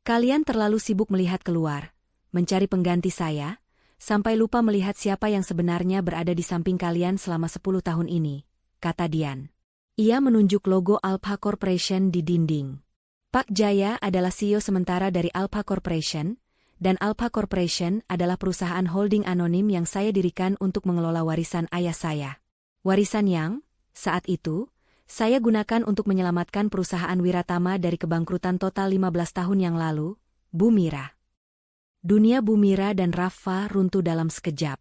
Speaker 1: Kalian terlalu sibuk melihat keluar, mencari pengganti saya, sampai lupa melihat siapa yang sebenarnya berada di samping kalian selama 10 tahun ini, kata Dian. Ia menunjuk logo Alpha Corporation di dinding. Pak Jaya adalah CEO sementara dari Alpha Corporation, dan Alpha Corporation adalah perusahaan holding anonim yang saya dirikan untuk mengelola warisan ayah saya. Warisan yang, saat itu, saya gunakan untuk menyelamatkan perusahaan Wiratama dari kebangkrutan total 15 tahun yang lalu, Bu Mira. Dunia Bu Mira dan Rafa runtuh dalam sekejap.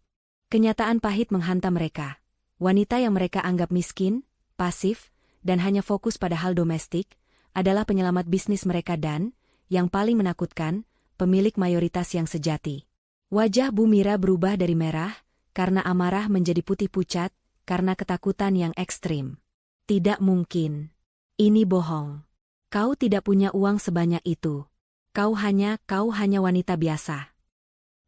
Speaker 1: Kenyataan pahit menghantam mereka. Wanita yang mereka anggap miskin, pasif, dan hanya fokus pada hal domestik, adalah penyelamat bisnis mereka dan, yang paling menakutkan, pemilik mayoritas yang sejati. Wajah Bu Mira berubah dari merah, karena amarah menjadi putih pucat, karena ketakutan yang ekstrim. Tidak mungkin. Ini bohong. Kau tidak punya uang sebanyak itu. Kau hanya wanita biasa.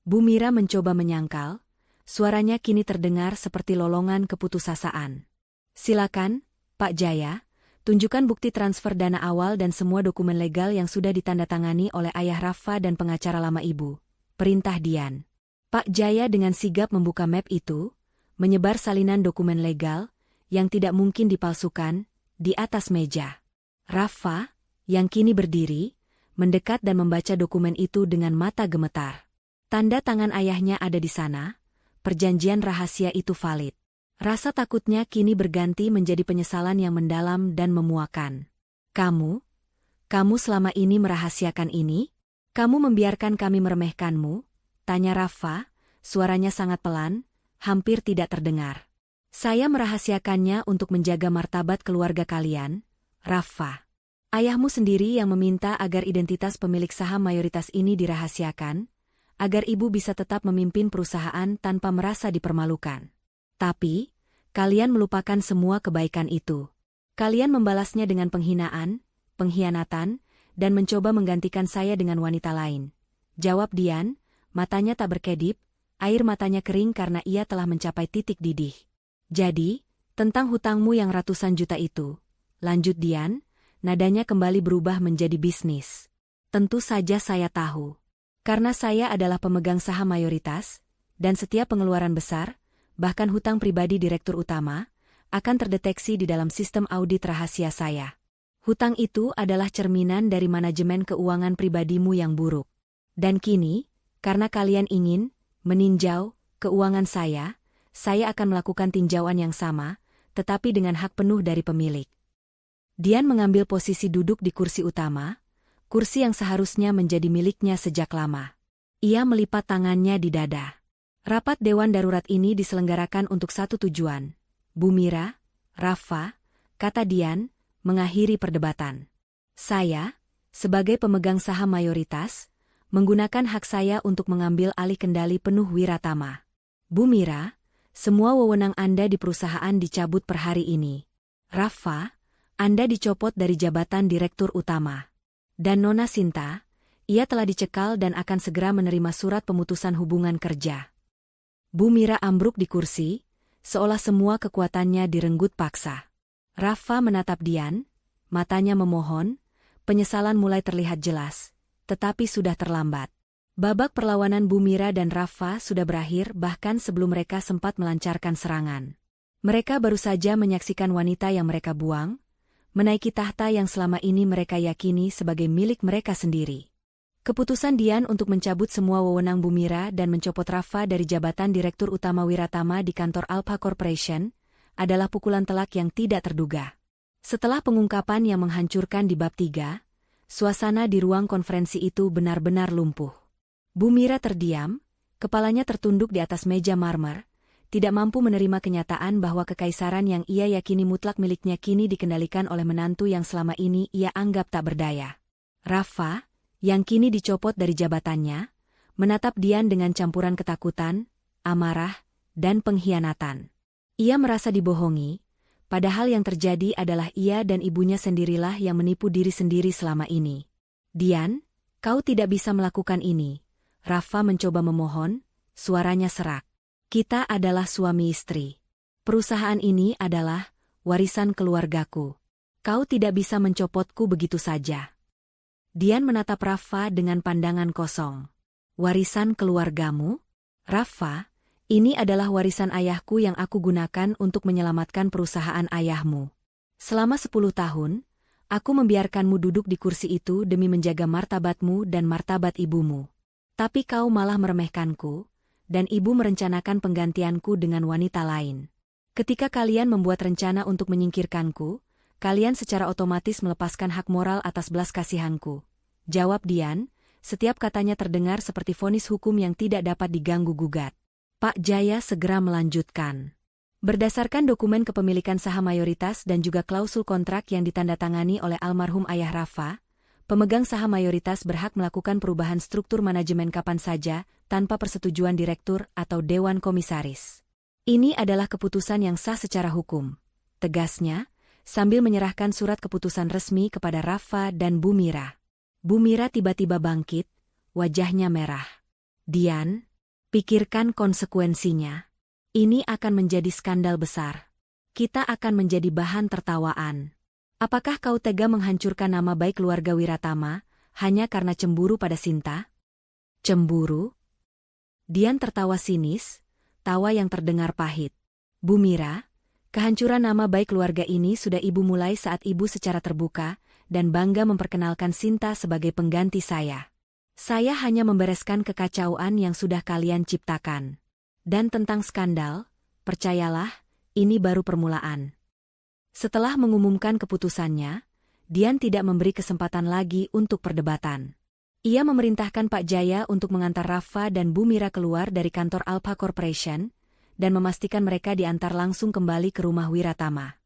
Speaker 1: Bu Mira mencoba menyangkal, suaranya kini terdengar seperti lolongan keputusasaan. Silakan, Pak Jaya, tunjukkan bukti transfer dana awal dan semua dokumen legal yang sudah ditandatangani oleh ayah Rafa dan pengacara lama ibu. Perintah Dian. Pak Jaya dengan sigap membuka map itu, menyebar salinan dokumen legal, yang tidak mungkin dipalsukan, di atas meja. Rafa, yang kini berdiri, mendekat dan membaca dokumen itu dengan mata gemetar. Tanda tangan ayahnya ada di sana, perjanjian rahasia itu valid. Rasa takutnya kini berganti menjadi penyesalan yang mendalam dan memuakan. Kamu selama ini merahasiakan ini? Kamu membiarkan kami meremehkanmu? Tanya Rafa, suaranya sangat pelan, hampir tidak terdengar. Saya merahasiakannya untuk menjaga martabat keluarga kalian, Rafa. Ayahmu sendiri yang meminta agar identitas pemilik saham mayoritas ini dirahasiakan, agar ibu bisa tetap memimpin perusahaan tanpa merasa dipermalukan. Tapi, kalian melupakan semua kebaikan itu. Kalian membalasnya dengan penghinaan, pengkhianatan, dan mencoba menggantikan saya dengan wanita lain. Jawab Dian, matanya tak berkedip, air matanya kering karena ia telah mencapai titik didih. Jadi, tentang hutangmu yang ratusan juta itu, lanjut Dian, nadanya kembali berubah menjadi bisnis. Tentu saja saya tahu. Karena saya adalah pemegang saham mayoritas, dan setiap pengeluaran besar, bahkan hutang pribadi direktur utama, akan terdeteksi di dalam sistem audit rahasia saya. Hutang itu adalah cerminan dari manajemen keuangan pribadimu yang buruk. Dan kini, karena kalian ingin meninjau keuangan saya akan melakukan tinjauan yang sama, tetapi dengan hak penuh dari pemilik. Dian mengambil posisi duduk di kursi utama, kursi yang seharusnya menjadi miliknya sejak lama. Ia melipat tangannya di dada. Rapat Dewan Darurat ini diselenggarakan untuk satu tujuan. Bu Mira, Rafa, kata Dian, mengakhiri perdebatan. Saya, sebagai pemegang saham mayoritas, menggunakan hak saya untuk mengambil alih kendali penuh Wiratama. Bu Mira, semua wewenang Anda di perusahaan dicabut per hari ini. Rafa, Anda dicopot dari jabatan direktur utama. Dan Nona Sinta, ia telah dicekal dan akan segera menerima surat pemutusan hubungan kerja. Bu Mira ambruk di kursi, seolah semua kekuatannya direnggut paksa. Rafa menatap Dian, matanya memohon, penyesalan mulai terlihat jelas, tetapi sudah terlambat. Babak perlawanan Bu Mira dan Rafa sudah berakhir bahkan sebelum mereka sempat melancarkan serangan. Mereka baru saja menyaksikan wanita yang mereka buang, menaiki tahta yang selama ini mereka yakini sebagai milik mereka sendiri. Keputusan Dian untuk mencabut semua wewenang Bumira dan mencopot Rafa dari jabatan Direktur Utama Wiratama di kantor Alpha Corporation adalah pukulan telak yang tidak terduga. Setelah pengungkapan yang menghancurkan di bab 3, suasana di ruang konferensi itu benar-benar lumpuh. Bumira terdiam, kepalanya tertunduk di atas meja marmer, tidak mampu menerima kenyataan bahwa kekaisaran yang ia yakini mutlak miliknya kini dikendalikan oleh menantu yang selama ini ia anggap tak berdaya. Rafa, yang kini dicopot dari jabatannya, menatap Dian dengan campuran ketakutan, amarah, dan pengkhianatan. Ia merasa dibohongi, padahal yang terjadi adalah ia dan ibunya sendirilah yang menipu diri sendiri selama ini. Dian, kau tidak bisa melakukan ini. Rafa mencoba memohon, suaranya serak. Kita adalah suami istri. Perusahaan ini adalah warisan keluargaku. Kau tidak bisa mencopotku begitu saja. Dian menatap Rafa dengan pandangan kosong. Warisan keluargamu? Rafa, ini adalah warisan ayahku yang aku gunakan untuk menyelamatkan perusahaan ayahmu. Selama 10 tahun, aku membiarkanmu duduk di kursi itu demi menjaga martabatmu dan martabat ibumu. Tapi kau malah meremehkanku, dan ibu merencanakan penggantianku dengan wanita lain. Ketika kalian membuat rencana untuk menyingkirkanku, kalian secara otomatis melepaskan hak moral atas belas kasihanku. Jawab Dian, setiap katanya terdengar seperti vonis hukum yang tidak dapat diganggu-gugat. Pak Jaya segera melanjutkan. Berdasarkan dokumen kepemilikan saham mayoritas dan juga klausul kontrak yang ditandatangani oleh almarhum ayah Rafa, pemegang saham mayoritas berhak melakukan perubahan struktur manajemen kapan saja, tanpa persetujuan direktur atau dewan komisaris. Ini adalah keputusan yang sah secara hukum, tegasnya, sambil menyerahkan surat keputusan resmi kepada Rafa dan Bumira. Bumira tiba-tiba bangkit, wajahnya merah. Dian, pikirkan konsekuensinya. Ini akan menjadi skandal besar. Kita akan menjadi bahan tertawaan. Apakah kau tega menghancurkan nama baik keluarga Wiratama, hanya karena cemburu pada Sinta? Cemburu? Dian tertawa sinis, tawa yang terdengar pahit. Bumira, kehancuran nama baik keluarga ini sudah ibu mulai saat ibu secara terbuka dan bangga memperkenalkan Sinta sebagai pengganti saya. Saya hanya membereskan kekacauan yang sudah kalian ciptakan. Dan tentang skandal, percayalah, ini baru permulaan. Setelah mengumumkan keputusannya, Dian tidak memberi kesempatan lagi untuk perdebatan. Ia memerintahkan Pak Jaya untuk mengantar Rafa dan Bumira keluar dari kantor Alpha Corporation dan memastikan mereka diantar langsung kembali ke rumah Wiratama.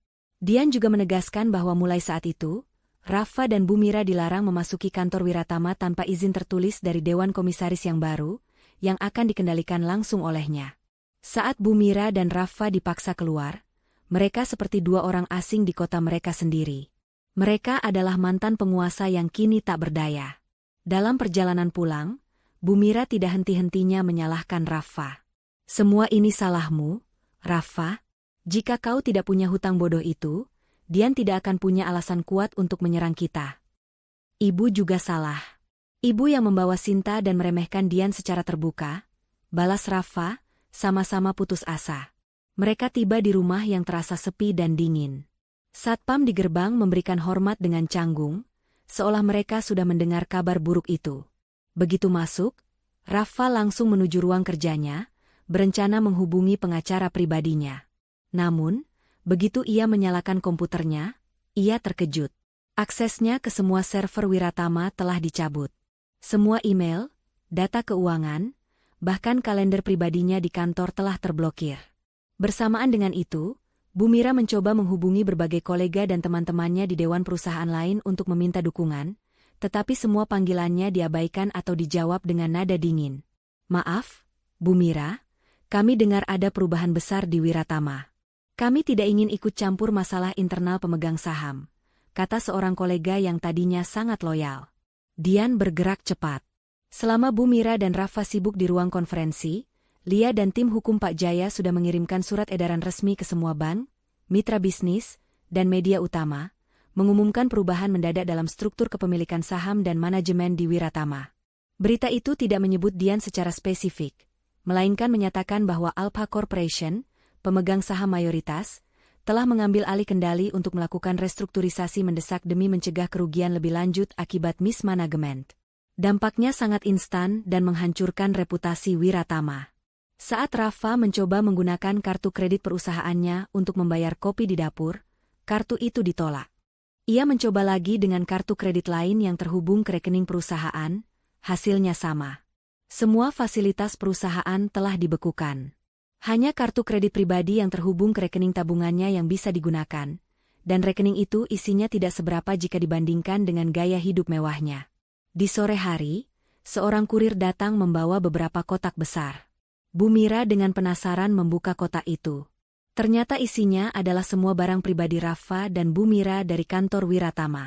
Speaker 1: Dian juga menegaskan bahwa mulai saat itu, Rafa dan Bumira dilarang memasuki kantor Wiratama tanpa izin tertulis dari Dewan Komisaris yang baru, yang akan dikendalikan langsung olehnya. Saat Bumira dan Rafa dipaksa keluar, mereka seperti dua orang asing di kota mereka sendiri. Mereka adalah mantan penguasa yang kini tak berdaya. Dalam perjalanan pulang, Bumira tidak henti-hentinya menyalahkan Rafa. Semua ini salahmu, Rafa. Jika kau tidak punya hutang bodoh itu, Dian tidak akan punya alasan kuat untuk menyerang kita. Ibu juga salah. Ibu yang membawa Sinta dan meremehkan Dian secara terbuka, balas Rafa, sama-sama putus asa. Mereka tiba di rumah yang terasa sepi dan dingin. Satpam di gerbang memberikan hormat dengan canggung, seolah mereka sudah mendengar kabar buruk itu. Begitu masuk, Rafa langsung menuju ruang kerjanya, berencana menghubungi pengacara pribadinya. Namun, begitu ia menyalakan komputernya, ia terkejut. Aksesnya ke semua server Wiratama telah dicabut. Semua email, data keuangan, bahkan kalender pribadinya di kantor telah terblokir. Bersamaan dengan itu, Bumira mencoba menghubungi berbagai kolega dan teman-temannya di dewan perusahaan lain untuk meminta dukungan, tetapi semua panggilannya diabaikan atau dijawab dengan nada dingin. Maaf, Bumira, kami dengar ada perubahan besar di Wiratama. Kami tidak ingin ikut campur masalah internal pemegang saham, kata seorang kolega yang tadinya sangat loyal. Dian bergerak cepat. Selama Bumira dan Rafa sibuk di ruang konferensi, Lia dan tim hukum Pak Jaya sudah mengirimkan surat edaran resmi ke semua bank, mitra bisnis, dan media utama, mengumumkan perubahan mendadak dalam struktur kepemilikan saham dan manajemen di Wiratama. Berita itu tidak menyebut Dian secara spesifik, melainkan menyatakan bahwa Alpha Corporation, pemegang saham mayoritas, telah mengambil alih kendali untuk melakukan restrukturisasi mendesak demi mencegah kerugian lebih lanjut akibat mismanagement. Dampaknya sangat instan dan menghancurkan reputasi Wiratama. Saat Rafa mencoba menggunakan kartu kredit perusahaannya untuk membayar kopi di dapur, kartu itu ditolak. Ia mencoba lagi dengan kartu kredit lain yang terhubung ke rekening perusahaan, hasilnya sama. Semua fasilitas perusahaan telah dibekukan. Hanya kartu kredit pribadi yang terhubung ke rekening tabungannya yang bisa digunakan, dan rekening itu isinya tidak seberapa jika dibandingkan dengan gaya hidup mewahnya. Di sore hari, seorang kurir datang membawa beberapa kotak besar. Bu Mira dengan penasaran membuka kotak itu. Ternyata isinya adalah semua barang pribadi Rafa dan Bu Mira dari kantor Wiratama.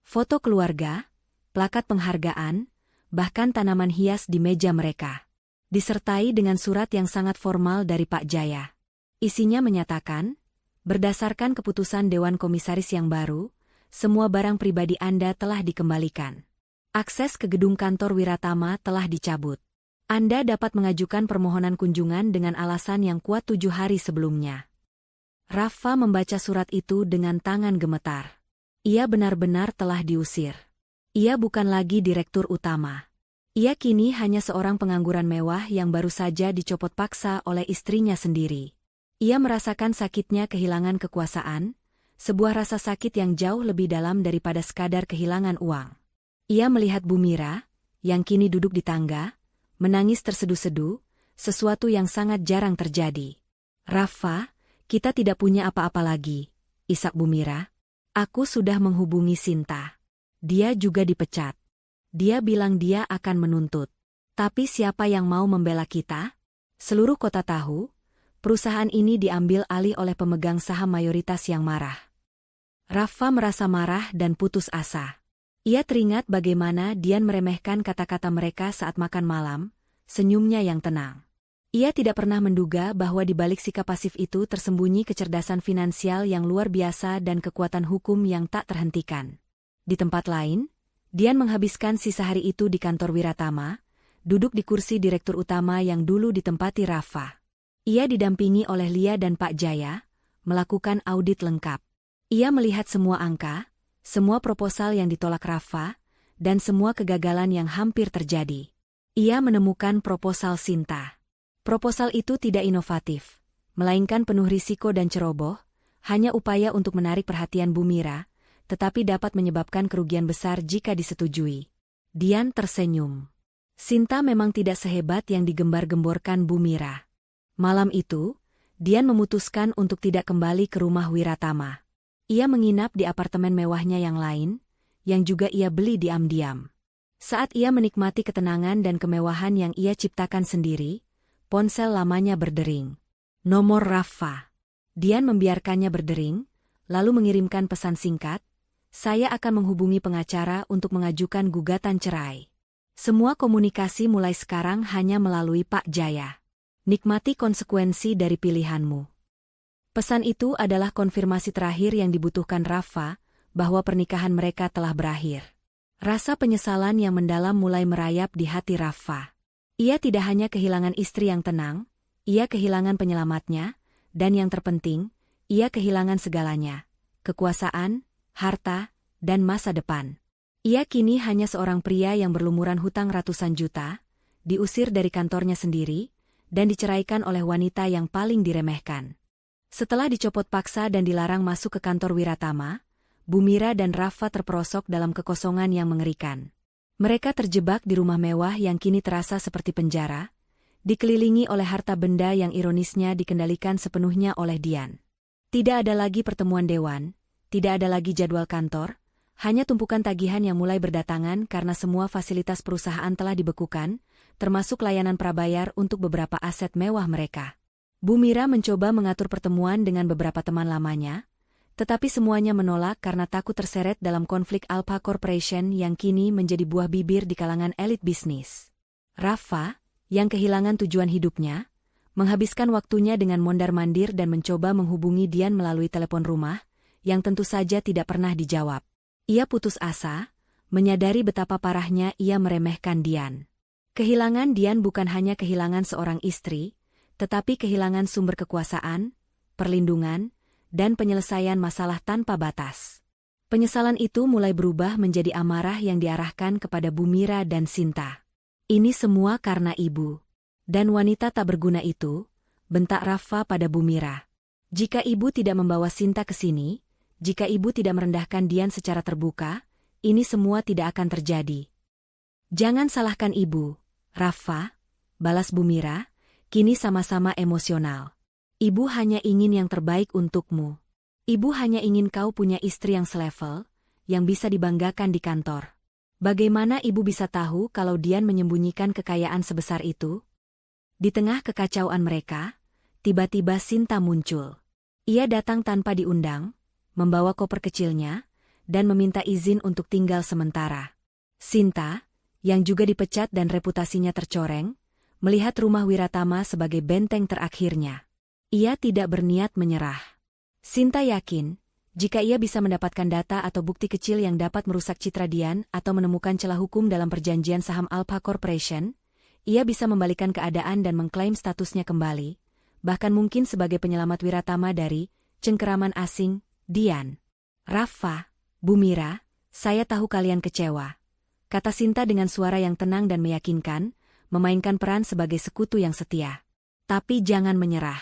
Speaker 1: Foto keluarga, plakat penghargaan, bahkan tanaman hias di meja mereka. Disertai dengan surat yang sangat formal dari Pak Jaya. Isinya menyatakan, berdasarkan keputusan Dewan Komisaris yang baru, semua barang pribadi Anda telah dikembalikan. Akses ke gedung kantor Wiratama telah dicabut. Anda dapat mengajukan permohonan kunjungan dengan alasan yang kuat 7 hari sebelumnya. Rafa membaca surat itu dengan tangan gemetar. Ia benar-benar telah diusir. Ia bukan lagi direktur utama. Ia kini hanya seorang pengangguran mewah yang baru saja dicopot paksa oleh istrinya sendiri. Ia merasakan sakitnya kehilangan kekuasaan, sebuah rasa sakit yang jauh lebih dalam daripada sekadar kehilangan uang. Ia melihat Bu Mira, yang kini duduk di tangga, menangis terseduh-seduh, sesuatu yang sangat jarang terjadi. Rafa, kita tidak punya apa-apa lagi, isak Bu Mira. Aku sudah menghubungi Sinta. Dia juga dipecat. Dia bilang dia akan menuntut. Tapi siapa yang mau membela kita? Seluruh kota tahu, perusahaan ini diambil alih oleh pemegang saham mayoritas yang marah. Rafa merasa marah dan putus asa. Ia teringat bagaimana Dian meremehkan kata-kata mereka saat makan malam, senyumnya yang tenang. Ia tidak pernah menduga bahwa di balik sikap pasif itu tersembunyi kecerdasan finansial yang luar biasa dan kekuatan hukum yang tak terhentikan. Di tempat lain, Dian menghabiskan sisa hari itu di kantor Wiratama, duduk di kursi direktur utama yang dulu ditempati Rafa. Ia didampingi oleh Lia dan Pak Jaya, melakukan audit lengkap. Ia melihat semua angka, semua proposal yang ditolak Rafa, dan semua kegagalan yang hampir terjadi. Ia menemukan proposal Sinta. Proposal itu tidak inovatif, melainkan penuh risiko dan ceroboh, hanya upaya untuk menarik perhatian Bu Mira, tetapi dapat menyebabkan kerugian besar jika disetujui. Dian tersenyum. Sinta memang tidak sehebat yang digembar-gemborkan Bu Mira. Malam itu, Dian memutuskan untuk tidak kembali ke rumah Wiratama. Ia menginap di apartemen mewahnya yang lain, yang juga ia beli diam-diam. Saat ia menikmati ketenangan dan kemewahan yang ia ciptakan sendiri, ponsel lamanya berdering. Nomor Rafa. Dian membiarkannya berdering, lalu mengirimkan pesan singkat, "Saya akan menghubungi pengacara untuk mengajukan gugatan cerai. Semua komunikasi mulai sekarang hanya melalui Pak Jaya. Nikmati konsekuensi dari pilihanmu." Pesan itu adalah konfirmasi terakhir yang dibutuhkan Rafa, bahwa pernikahan mereka telah berakhir. Rasa penyesalan yang mendalam mulai merayap di hati Rafa. Ia tidak hanya kehilangan istri yang tenang, ia kehilangan penyelamatnya, dan yang terpenting, ia kehilangan segalanya, kekuasaan, harta, dan masa depan. Ia kini hanya seorang pria yang berlumuran hutang ratusan juta, diusir dari kantornya sendiri, dan diceraikan oleh wanita yang paling diremehkan. Setelah dicopot paksa dan dilarang masuk ke kantor Wiratama, Bu Mira dan Rafa terperosok dalam kekosongan yang mengerikan. Mereka terjebak di rumah mewah yang kini terasa seperti penjara, dikelilingi oleh harta benda yang ironisnya dikendalikan sepenuhnya oleh Dian. Tidak ada lagi pertemuan dewan, tidak ada lagi jadwal kantor, hanya tumpukan tagihan yang mulai berdatangan karena semua fasilitas perusahaan telah dibekukan, termasuk layanan prabayar untuk beberapa aset mewah mereka. Bu Mira mencoba mengatur pertemuan dengan beberapa teman lamanya, tetapi semuanya menolak karena takut terseret dalam konflik Alpha Corporation yang kini menjadi buah bibir di kalangan elit bisnis. Rafa, yang kehilangan tujuan hidupnya, menghabiskan waktunya dengan mondar-mandir dan mencoba menghubungi Dian melalui telepon rumah, yang tentu saja tidak pernah dijawab. Ia putus asa, menyadari betapa parahnya ia meremehkan Dian. Kehilangan Dian bukan hanya kehilangan seorang istri, tetapi kehilangan sumber kekuasaan, perlindungan, dan penyelesaian masalah tanpa batas. Penyesalan itu mulai berubah menjadi amarah yang diarahkan kepada Bu Mira dan Sinta. Ini semua karena ibu. Dan wanita tak berguna itu, bentak Rafa pada Bu Mira. Jika ibu tidak membawa Sinta ke sini, jika ibu tidak merendahkan Dian secara terbuka, ini semua tidak akan terjadi. Jangan salahkan ibu, Rafa, balas Bu Mira, kini sama-sama emosional. Ibu hanya ingin yang terbaik untukmu. Ibu hanya ingin kau punya istri yang selevel, yang bisa dibanggakan di kantor. Bagaimana ibu bisa tahu kalau Dian menyembunyikan kekayaan sebesar itu? Di tengah kekacauan mereka, tiba-tiba Sinta muncul. Ia datang tanpa diundang, membawa koper kecilnya, dan meminta izin untuk tinggal sementara. Sinta, yang juga dipecat dan reputasinya tercoreng, melihat rumah Wiratama sebagai benteng terakhirnya. Ia tidak berniat menyerah. Sinta yakin, jika ia bisa mendapatkan data atau bukti kecil yang dapat merusak citra Dian atau menemukan celah hukum dalam perjanjian saham Alpha Corporation, ia bisa membalikan keadaan dan mengklaim statusnya kembali, bahkan mungkin sebagai penyelamat Wiratama dari cengkeraman asing, Dian. Rafa, Bu Mira, saya tahu kalian kecewa, kata Sinta dengan suara yang tenang dan meyakinkan, memainkan peran sebagai sekutu yang setia. Tapi jangan menyerah.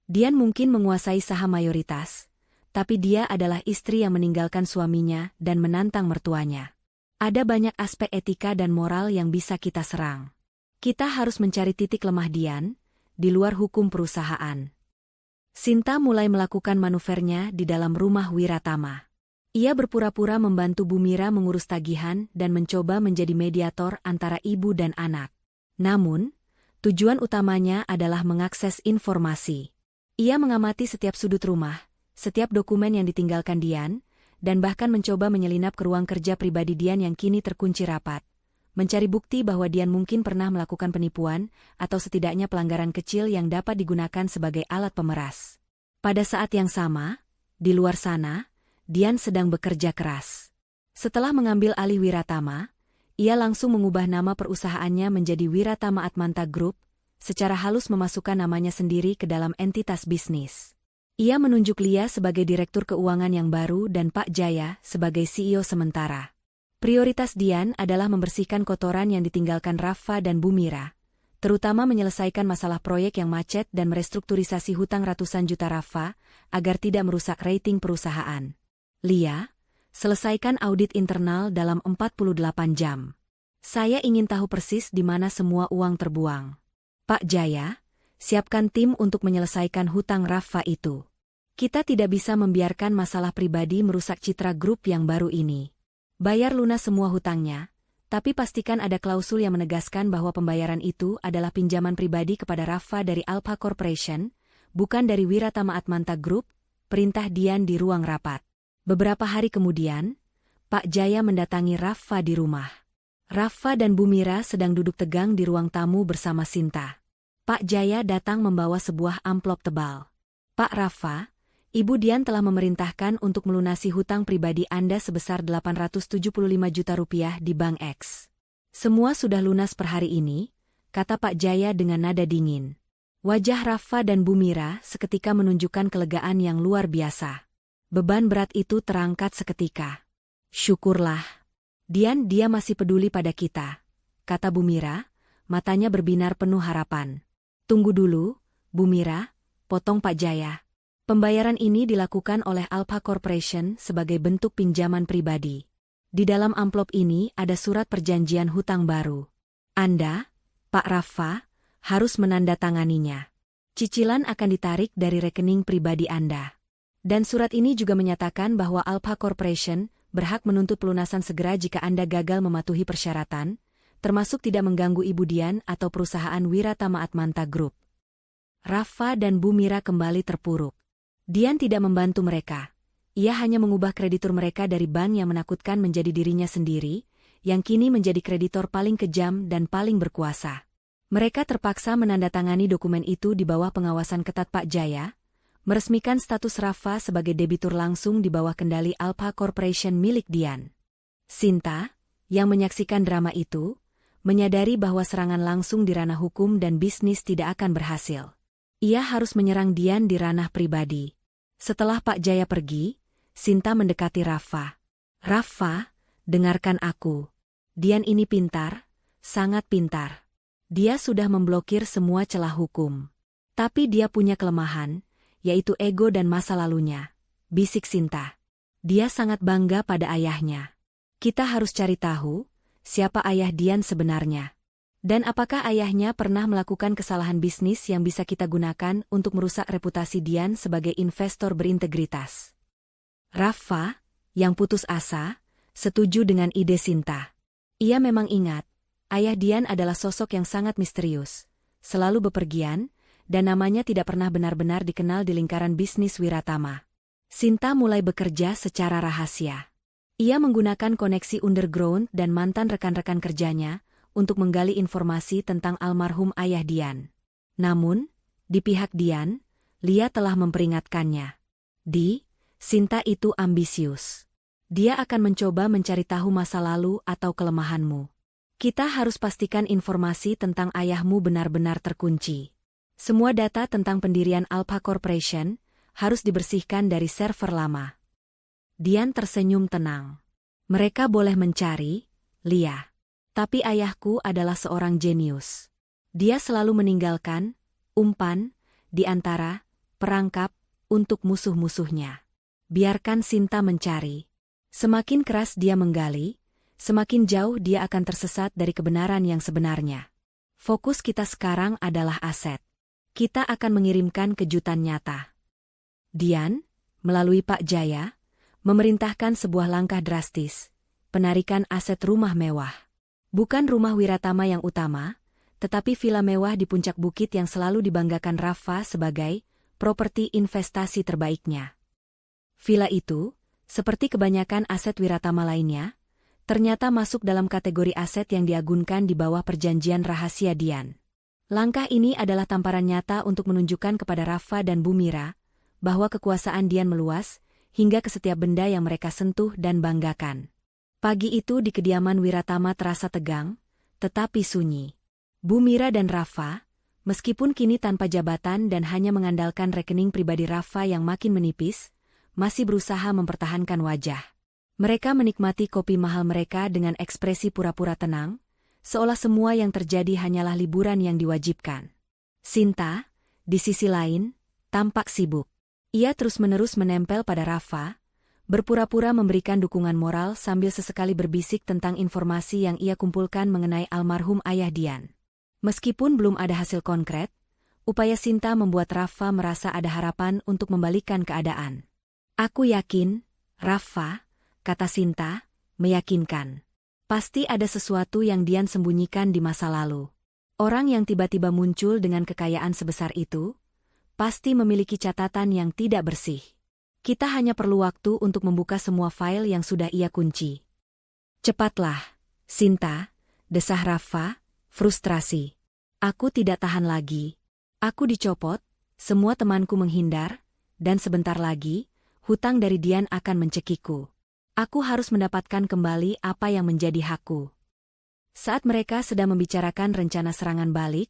Speaker 1: Dian mungkin menguasai saham mayoritas, tapi dia adalah istri yang meninggalkan suaminya dan menantang mertuanya. Ada banyak aspek etika dan moral yang bisa kita serang. Kita harus mencari titik lemah Dian, di luar hukum perusahaan. Sinta mulai melakukan manuvernya di dalam rumah Wiratama. Ia berpura-pura membantu Bu Mira mengurus tagihan dan mencoba menjadi mediator antara ibu dan anak. Namun, tujuan utamanya adalah mengakses informasi. Ia mengamati setiap sudut rumah, setiap dokumen yang ditinggalkan Dian, dan bahkan mencoba menyelinap ke ruang kerja pribadi Dian yang kini terkunci rapat, mencari bukti bahwa Dian mungkin pernah melakukan penipuan atau setidaknya pelanggaran kecil yang dapat digunakan sebagai alat pemeras. Pada saat yang sama, di luar sana, Dian sedang bekerja keras. Setelah mengambil alih Wiratama, ia langsung mengubah nama perusahaannya menjadi Wiratama Atmanta Group, secara halus memasukkan namanya sendiri ke dalam entitas bisnis. Ia menunjuk Lia sebagai direktur keuangan yang baru dan Pak Jaya sebagai CEO sementara. Prioritas Dian adalah membersihkan kotoran yang ditinggalkan Rafa dan Bu Mira, terutama menyelesaikan masalah proyek yang macet dan merestrukturisasi hutang ratusan juta Rafa agar tidak merusak rating perusahaan. Lia, selesaikan audit internal dalam 48 jam. Saya ingin tahu persis di mana semua uang terbuang. Pak Jaya, siapkan tim untuk menyelesaikan hutang Rafa itu. Kita tidak bisa membiarkan masalah pribadi merusak citra grup yang baru ini. Bayar lunas semua hutangnya, tapi pastikan ada klausul yang menegaskan bahwa pembayaran itu adalah pinjaman pribadi kepada Rafa dari Alpha Corporation, bukan dari Wiratama Atmanta Group, perintah Dian di ruang rapat. Beberapa hari kemudian, Pak Jaya mendatangi Rafa di rumah. Rafa dan Bu Mira sedang duduk tegang di ruang tamu bersama Sinta. Pak Jaya datang membawa sebuah amplop tebal. Pak Rafa, Ibu Dian telah memerintahkan untuk melunasi hutang pribadi Anda sebesar 875 juta rupiah di Bank X. Semua sudah lunas per hari ini, kata Pak Jaya dengan nada dingin. Wajah Rafa dan Bu Mira seketika menunjukkan kelegaan yang luar biasa. Beban berat itu terangkat seketika. Syukurlah. Dian, dia masih peduli pada kita, kata Bu Mira, matanya berbinar penuh harapan. Tunggu dulu, Bu Mira, potong Pak Jaya. Pembayaran ini dilakukan oleh Alpha Corporation sebagai bentuk pinjaman pribadi. Di dalam amplop ini ada surat perjanjian hutang baru. Anda, Pak Rafa, harus menandatanganinya. Cicilan akan ditarik dari rekening pribadi Anda. Dan surat ini juga menyatakan bahwa Alpha Corporation berhak menuntut pelunasan segera jika Anda gagal mematuhi persyaratan, termasuk tidak mengganggu Ibu Dian atau perusahaan Wiratama Atmanta Group. Rafa dan Bu Mira kembali terpuruk. Dian tidak membantu mereka. Ia hanya mengubah kreditur mereka dari bank yang menakutkan menjadi dirinya sendiri, yang kini menjadi kreditor paling kejam dan paling berkuasa. Mereka terpaksa menandatangani dokumen itu di bawah pengawasan ketat Pak Jaya, meresmikan status Rafa sebagai debitur langsung di bawah kendali Alpha Corporation milik Dian. Sinta, yang menyaksikan drama itu, menyadari bahwa serangan langsung di ranah hukum dan bisnis tidak akan berhasil. Ia harus menyerang Dian di ranah pribadi. Setelah Pak Jaya pergi, Sinta mendekati Rafa. Rafa, dengarkan aku. Dian ini pintar, sangat pintar. Dia sudah memblokir semua celah hukum. Tapi dia punya kelemahan, yaitu ego dan masa lalunya, bisik Sinta. Dia sangat bangga pada ayahnya. Kita harus cari tahu, siapa ayah Dian sebenarnya. Dan apakah ayahnya pernah melakukan kesalahan bisnis yang bisa kita gunakan untuk merusak reputasi Dian sebagai investor berintegritas. Rafa, yang putus asa, setuju dengan ide Sinta. Ia memang ingat, ayah Dian adalah sosok yang sangat misterius, selalu bepergian, dan namanya tidak pernah benar-benar dikenal di lingkaran bisnis Wiratama. Sinta mulai bekerja secara rahasia. Ia menggunakan koneksi underground dan mantan rekan-rekan kerjanya untuk menggali informasi tentang almarhum ayah Dian. Namun, di pihak Dian, Lia telah memperingatkannya. Sinta itu ambisius. Dia akan mencoba mencari tahu masa lalu atau kelemahanmu. Kita harus pastikan informasi tentang ayahmu benar-benar terkunci. Semua data tentang pendirian Alpha Corporation harus dibersihkan dari server lama. Dian tersenyum tenang. Mereka boleh mencari, Lia. Tapi ayahku adalah seorang jenius. Dia selalu meninggalkan umpan di antara perangkap untuk musuh-musuhnya. Biarkan Sinta mencari. Semakin keras dia menggali, semakin jauh dia akan tersesat dari kebenaran yang sebenarnya. Fokus kita sekarang adalah aset. Kita akan mengirimkan kejutan nyata. Dian, melalui Pak Jaya, memerintahkan sebuah langkah drastis, penarikan aset rumah mewah. Bukan rumah Wiratama yang utama, tetapi villa mewah di puncak bukit yang selalu dibanggakan Rafa sebagai properti investasi terbaiknya. Villa itu, seperti kebanyakan aset Wiratama lainnya, ternyata masuk dalam kategori aset yang diagunkan di bawah perjanjian rahasia Dian. Langkah ini adalah tamparan nyata untuk menunjukkan kepada Rafa dan Bu Mira bahwa kekuasaan Dian meluas hingga ke setiap benda yang mereka sentuh dan banggakan. Pagi itu di kediaman Wiratama terasa tegang, tetapi sunyi. Bu Mira dan Rafa, meskipun kini tanpa jabatan dan hanya mengandalkan rekening pribadi Rafa yang makin menipis, masih berusaha mempertahankan wajah. Mereka menikmati kopi mahal mereka dengan ekspresi pura-pura tenang, seolah semua yang terjadi hanyalah liburan yang diwajibkan. Sinta, di sisi lain, tampak sibuk. Ia terus-menerus menempel pada Rafa, berpura-pura memberikan dukungan moral sambil sesekali berbisik tentang informasi yang ia kumpulkan mengenai almarhum ayah Dian. Meskipun belum ada hasil konkret, upaya Sinta membuat Rafa merasa ada harapan untuk membalikkan keadaan. Aku yakin, Rafa, kata Sinta, meyakinkan. Pasti ada sesuatu yang Dian sembunyikan di masa lalu. Orang yang tiba-tiba muncul dengan kekayaan sebesar itu, pasti memiliki catatan yang tidak bersih. Kita hanya perlu waktu untuk membuka semua file yang sudah ia kunci. Cepatlah, Sinta, desah Rafa, frustrasi. Aku tidak tahan lagi. Aku dicopot, semua temanku menghindar, dan sebentar lagi, hutang dari Dian akan mencekiku. Aku harus mendapatkan kembali apa yang menjadi hakku. Saat mereka sedang membicarakan rencana serangan balik,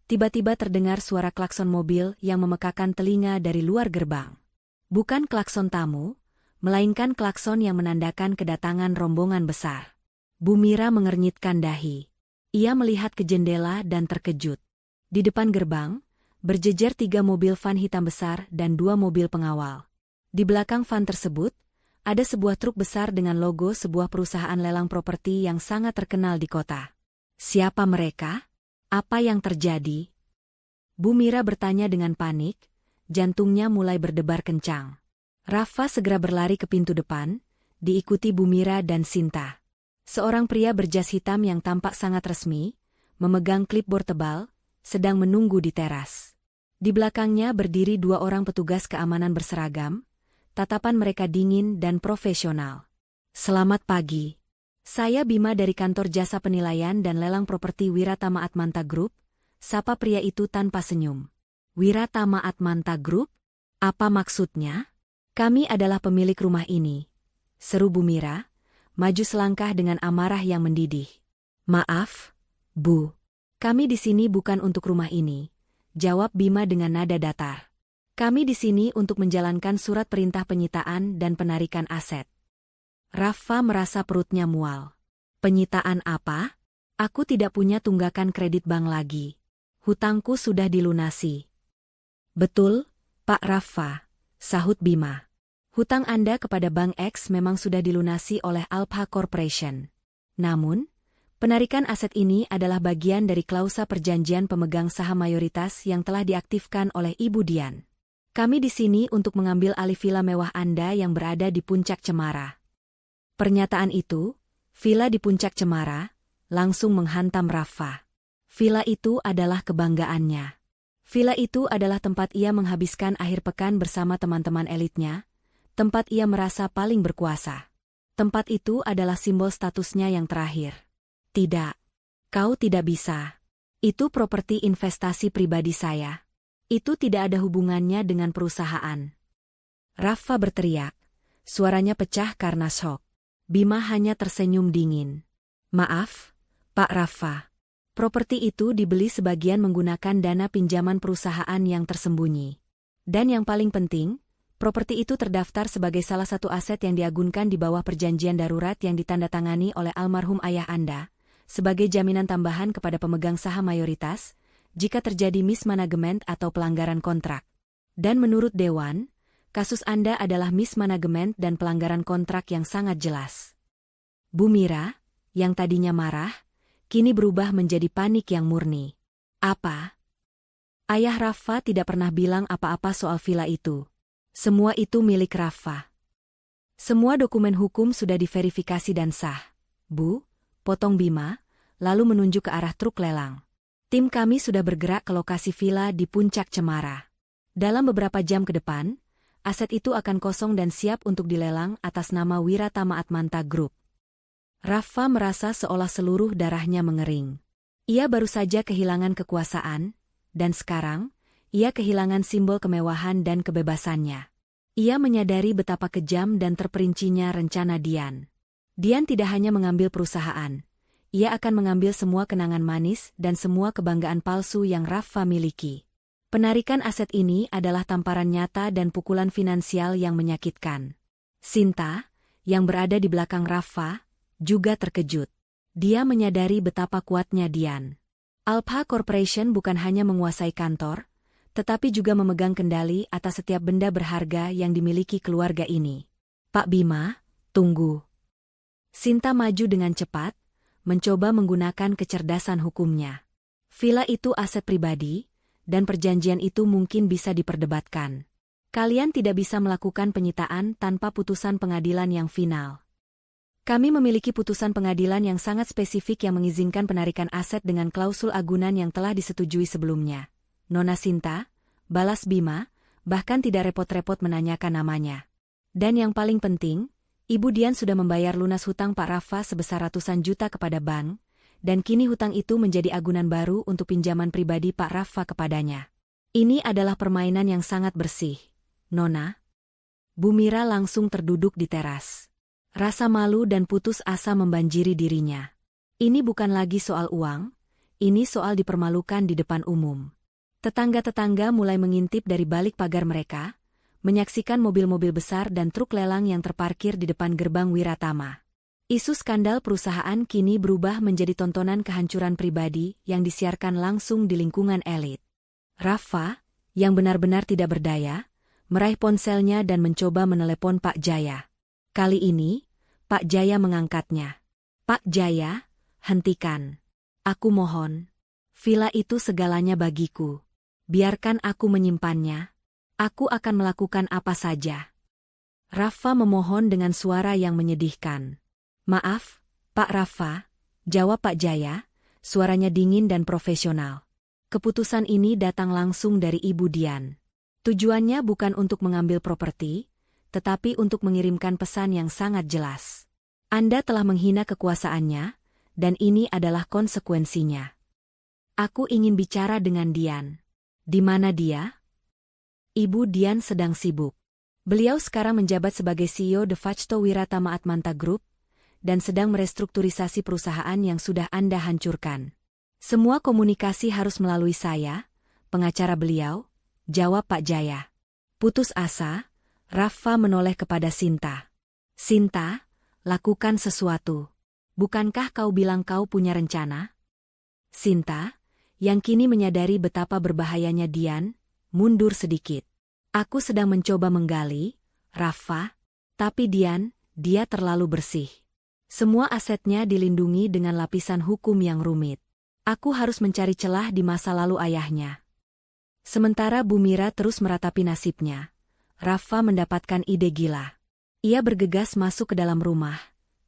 Speaker 1: tiba-tiba terdengar suara klakson mobil yang memekakan telinga dari luar gerbang. Bukan klakson tamu, melainkan klakson yang menandakan kedatangan rombongan besar. Bu Mira mengernyitkan dahi. Ia melihat ke jendela dan terkejut. Di depan gerbang, berjejer 3 mobil van hitam besar dan 2 mobil pengawal. Di belakang van tersebut, ada sebuah truk besar dengan logo sebuah perusahaan lelang properti yang sangat terkenal di kota. Siapa mereka? Apa yang terjadi? Bu Mira bertanya dengan panik, jantungnya mulai berdebar kencang. Rafa segera berlari ke pintu depan, diikuti Bu Mira dan Sinta. Seorang pria berjas hitam yang tampak sangat resmi, memegang klipbord tebal, sedang menunggu di teras. Di belakangnya berdiri 2 orang petugas keamanan berseragam, tatapan mereka dingin dan profesional. Selamat pagi. Saya Bima dari kantor jasa penilaian dan lelang properti Wiratama Atmanta Group, sapa pria itu tanpa senyum. Wiratama Atmanta Group? Apa maksudnya? Kami adalah pemilik rumah ini. Seru Bu Mira, maju selangkah dengan amarah yang mendidih. Maaf, Bu. Kami di sini bukan untuk rumah ini, jawab Bima dengan nada datar. Kami di sini untuk menjalankan surat perintah penyitaan dan penarikan aset. Rafa merasa perutnya mual. Penyitaan apa? Aku tidak punya tunggakan kredit bank lagi. Hutangku sudah dilunasi. Betul, Pak Rafa, sahut Bima. Hutang Anda kepada Bank X memang sudah dilunasi oleh Alpha Corporation. Namun, penarikan aset ini adalah bagian dari klausa perjanjian pemegang saham mayoritas yang telah diaktifkan oleh Ibu Dian. Kami di sini untuk mengambil alih villa mewah Anda yang berada di Puncak Cemara. Pernyataan itu, villa di Puncak Cemara, langsung menghantam Rafa. Villa itu adalah kebanggaannya. Villa itu adalah tempat ia menghabiskan akhir pekan bersama teman-teman elitnya, tempat ia merasa paling berkuasa. Tempat itu adalah simbol statusnya yang terakhir. Tidak. Kau tidak bisa. Itu properti investasi pribadi saya. Itu tidak ada hubungannya dengan perusahaan. Rafa berteriak. Suaranya pecah karena shock. Bima hanya tersenyum dingin. Maaf, Pak Rafa. Properti itu dibeli sebagian menggunakan dana pinjaman perusahaan yang tersembunyi. Dan yang paling penting, properti itu terdaftar sebagai salah satu aset yang diagunkan di bawah perjanjian darurat yang ditandatangani oleh almarhum ayah Anda, sebagai jaminan tambahan kepada pemegang saham mayoritas, jika terjadi mismanagement atau pelanggaran kontrak. Dan menurut Dewan, kasus Anda adalah mismanagement dan pelanggaran kontrak yang sangat jelas. Bu Mira, yang tadinya marah, kini berubah menjadi panik yang murni. Apa? Ayah Rafa tidak pernah bilang apa-apa soal villa itu. Semua itu milik Rafa. Semua dokumen hukum sudah diverifikasi dan sah. Bu, potong Bima, lalu menunjuk ke arah truk lelang. Tim kami sudah bergerak ke lokasi villa di Puncak Cemara. Dalam beberapa jam ke depan, aset itu akan kosong dan siap untuk dilelang atas nama Wiratama Atmanta Group. Rafa merasa seolah seluruh darahnya mengering. Ia baru saja kehilangan kekuasaan, dan sekarang, ia kehilangan simbol kemewahan dan kebebasannya. Ia menyadari betapa kejam dan terperincinya rencana Dian. Dian tidak hanya mengambil perusahaan, ia akan mengambil semua kenangan manis dan semua kebanggaan palsu yang Rafa miliki. Penarikan aset ini adalah tamparan nyata dan pukulan finansial yang menyakitkan. Sinta, yang berada di belakang Rafa, juga terkejut. Dia menyadari betapa kuatnya Dian. Alpha Corporation bukan hanya menguasai kantor, tetapi juga memegang kendali atas setiap benda berharga yang dimiliki keluarga ini. Pak Bima, tunggu. Sinta maju dengan cepat, mencoba menggunakan kecerdasan hukumnya. Villa itu aset pribadi, dan perjanjian itu mungkin bisa diperdebatkan. Kalian tidak bisa melakukan penyitaan tanpa putusan pengadilan yang final. Kami memiliki putusan pengadilan yang sangat spesifik yang mengizinkan penarikan aset dengan klausul agunan yang telah disetujui sebelumnya. Nona Sinta, balas Bima, bahkan tidak repot-repot menanyakan namanya. Dan yang paling penting, Ibu Dian sudah membayar lunas hutang Pak Rafa sebesar ratusan juta kepada bank, dan kini hutang itu menjadi agunan baru untuk pinjaman pribadi Pak Rafa kepadanya. Ini adalah permainan yang sangat bersih, Nona. Bu Mira langsung terduduk di teras. Rasa malu dan putus asa membanjiri dirinya. Ini bukan lagi soal uang, ini soal dipermalukan di depan umum. Tetangga-tetangga mulai mengintip dari balik pagar mereka, menyaksikan mobil-mobil besar dan truk lelang yang terparkir di depan gerbang Wiratama. Isu skandal perusahaan kini berubah menjadi tontonan kehancuran pribadi yang disiarkan langsung di lingkungan elit. Rafa, yang benar-benar tidak berdaya, meraih ponselnya dan mencoba menelepon Pak Jaya. Kali ini, Pak Jaya mengangkatnya. Pak Jaya, hentikan. Aku mohon. Villa itu segalanya bagiku. Biarkan aku menyimpannya. Aku akan melakukan apa saja. Rafa memohon dengan suara yang menyedihkan. Maaf, Pak Rafa, jawab Pak Jaya, suaranya dingin dan profesional. Keputusan ini datang langsung dari Ibu Dian. Tujuannya bukan untuk mengambil properti, tetapi untuk mengirimkan pesan yang sangat jelas. Anda telah menghina kekuasaannya, dan ini adalah konsekuensinya. Aku ingin bicara dengan Dian. Di mana dia? Ibu Dian sedang sibuk. Beliau sekarang menjabat sebagai CEO The Fajto Wiratama Atmanta Group, dan sedang merestrukturisasi perusahaan yang sudah Anda hancurkan. Semua komunikasi harus melalui saya, pengacara beliau, jawab Pak Jaya. Putus asa, Rafa menoleh kepada Sinta. Sinta, lakukan sesuatu. Bukankah kau bilang kau punya rencana? Sinta, yang kini menyadari betapa berbahayanya Dian, mundur sedikit. Aku sedang mencoba menggali, Rafa, tapi dia terlalu bersih. Semua asetnya dilindungi dengan lapisan hukum yang rumit. Aku harus mencari celah di masa lalu ayahnya. Sementara Bu Mira terus meratapi nasibnya, Rafa mendapatkan ide gila. Ia bergegas masuk ke dalam rumah,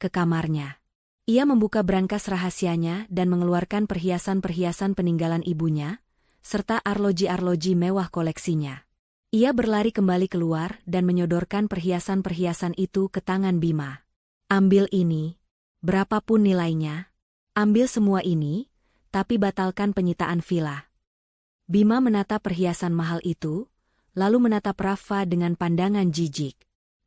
Speaker 1: ke kamarnya. Ia membuka brankas rahasianya dan mengeluarkan perhiasan-perhiasan peninggalan ibunya, serta arloji-arloji mewah koleksinya. Ia berlari kembali keluar dan menyodorkan perhiasan-perhiasan itu ke tangan Bima. Ambil ini, berapapun nilainya. Ambil semua ini, tapi batalkan penyitaan villa. Bima menatap perhiasan mahal itu, lalu menatap Rafa dengan pandangan jijik.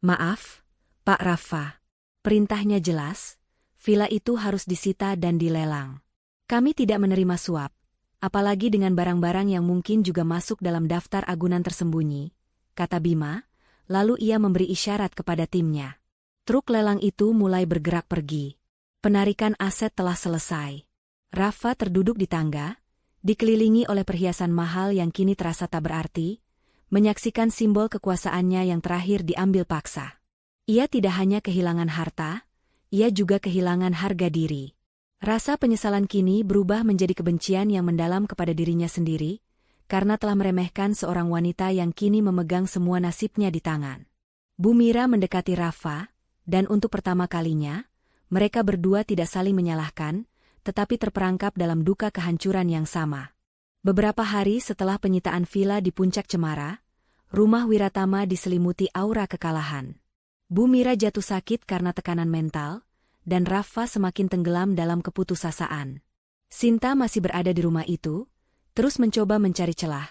Speaker 1: Maaf, Pak Rafa. Perintahnya jelas, villa itu harus disita dan dilelang. Kami tidak menerima suap. Apalagi dengan barang-barang yang mungkin juga masuk dalam daftar agunan tersembunyi, kata Bima, lalu ia memberi isyarat kepada timnya. Truk lelang itu mulai bergerak pergi. Penarikan aset telah selesai. Rafa terduduk di tangga, dikelilingi oleh perhiasan mahal yang kini terasa tak berarti, menyaksikan simbol kekuasaannya yang terakhir diambil paksa. Ia tidak hanya kehilangan harta, ia juga kehilangan harga diri. Rasa penyesalan kini berubah menjadi kebencian yang mendalam kepada dirinya sendiri, karena telah meremehkan seorang wanita yang kini memegang semua nasibnya di tangan. Bu Mira mendekati Rafa, dan untuk pertama kalinya, mereka berdua tidak saling menyalahkan, tetapi terperangkap dalam duka kehancuran yang sama. Beberapa hari setelah penyitaan villa di Puncak Cemara, rumah Wiratama diselimuti aura kekalahan. Bu Mira jatuh sakit karena tekanan mental, dan Rafa semakin tenggelam dalam keputusasaan. Sinta masih berada di rumah itu, terus mencoba mencari celah.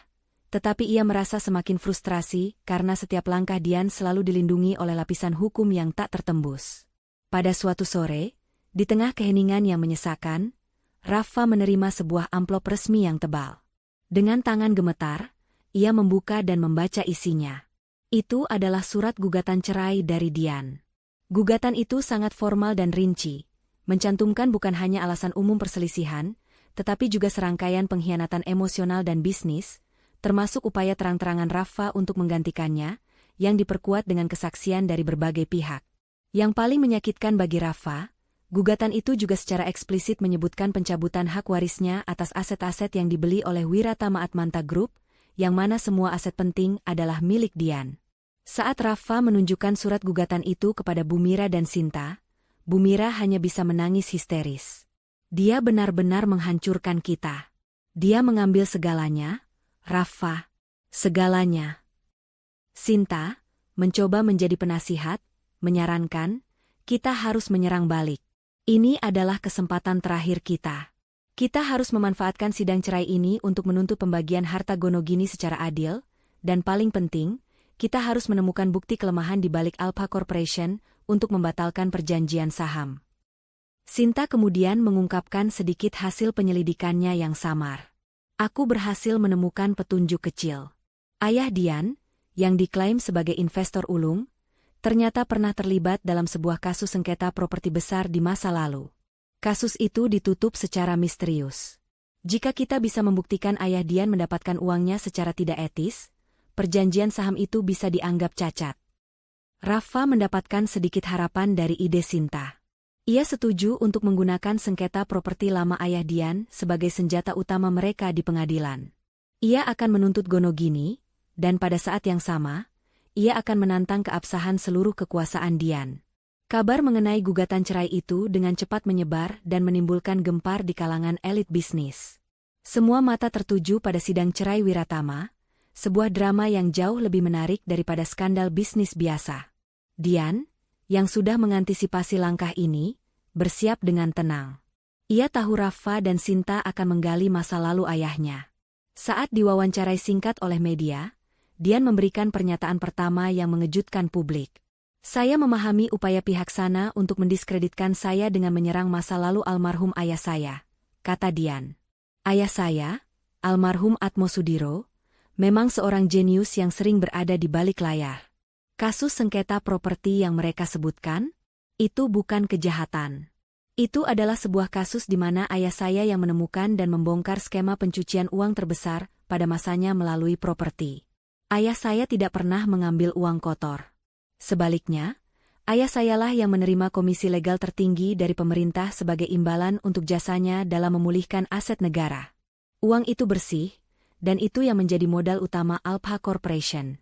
Speaker 1: Tetapi ia merasa semakin frustrasi karena setiap langkah Dian selalu dilindungi oleh lapisan hukum yang tak tertembus. Pada suatu sore, di tengah keheningan yang menyesakan, Rafa menerima sebuah amplop resmi yang tebal. Dengan tangan gemetar, ia membuka dan membaca isinya. Itu adalah surat gugatan cerai dari Dian. Gugatan itu sangat formal dan rinci, mencantumkan bukan hanya alasan umum perselisihan, tetapi juga serangkaian pengkhianatan emosional dan bisnis, termasuk upaya terang-terangan Rafa untuk menggantikannya, yang diperkuat dengan kesaksian dari berbagai pihak. Yang paling menyakitkan bagi Rafa, gugatan itu juga secara eksplisit menyebutkan pencabutan hak warisnya atas aset-aset yang dibeli oleh Wiratama Atmanta Group, yang mana semua aset penting adalah milik Dian. Saat Rafa menunjukkan surat gugatan itu kepada Bu Mira dan Sinta, Bu Mira hanya bisa menangis histeris. Dia benar-benar menghancurkan kita. Dia mengambil segalanya, Rafa. Segalanya. Sinta mencoba menjadi penasihat, menyarankan, kita harus menyerang balik. Ini adalah kesempatan terakhir kita. Kita harus memanfaatkan sidang cerai ini untuk menuntut pembagian harta Gonogini secara adil, dan paling penting, kita harus menemukan bukti kelemahan di balik Alpha Corporation untuk membatalkan perjanjian saham. Sinta kemudian mengungkapkan sedikit hasil penyelidikannya yang samar. Aku berhasil menemukan petunjuk kecil. Ayah Dian, yang diklaim sebagai investor ulung, ternyata pernah terlibat dalam sebuah kasus sengketa properti besar di masa lalu. Kasus itu ditutup secara misterius. Jika kita bisa membuktikan ayah Dian mendapatkan uangnya secara tidak etis, perjanjian saham itu bisa dianggap cacat. Rafa mendapatkan sedikit harapan dari ide Sinta. Ia setuju untuk menggunakan sengketa properti lama ayah Dian sebagai senjata utama mereka di pengadilan. Ia akan menuntut Gonogini, dan pada saat yang sama, ia akan menantang keabsahan seluruh kekuasaan Dian. Kabar mengenai gugatan cerai itu dengan cepat menyebar dan menimbulkan gempar di kalangan elit bisnis. Semua mata tertuju pada sidang cerai Wiratama, sebuah drama yang jauh lebih menarik daripada skandal bisnis biasa. Dian, yang sudah mengantisipasi langkah ini, bersiap dengan tenang. Ia tahu Rafa dan Sinta akan menggali masa lalu ayahnya. Saat diwawancarai singkat oleh media, Dian memberikan pernyataan pertama yang mengejutkan publik. Saya memahami upaya pihak sana untuk mendiskreditkan saya dengan menyerang masa lalu almarhum ayah saya, kata Dian. Ayah saya, almarhum Atmosudiro, memang seorang jenius yang sering berada di balik layar. Kasus sengketa properti yang mereka sebutkan? Itu bukan kejahatan. Itu adalah sebuah kasus di mana ayah saya yang menemukan dan membongkar skema pencucian uang terbesar pada masanya melalui properti. Ayah saya tidak pernah mengambil uang kotor. Sebaliknya, ayah sayalah yang menerima komisi legal tertinggi dari pemerintah sebagai imbalan untuk jasanya dalam memulihkan aset negara. Uang itu bersih, dan itu yang menjadi modal utama Alpha Corporation.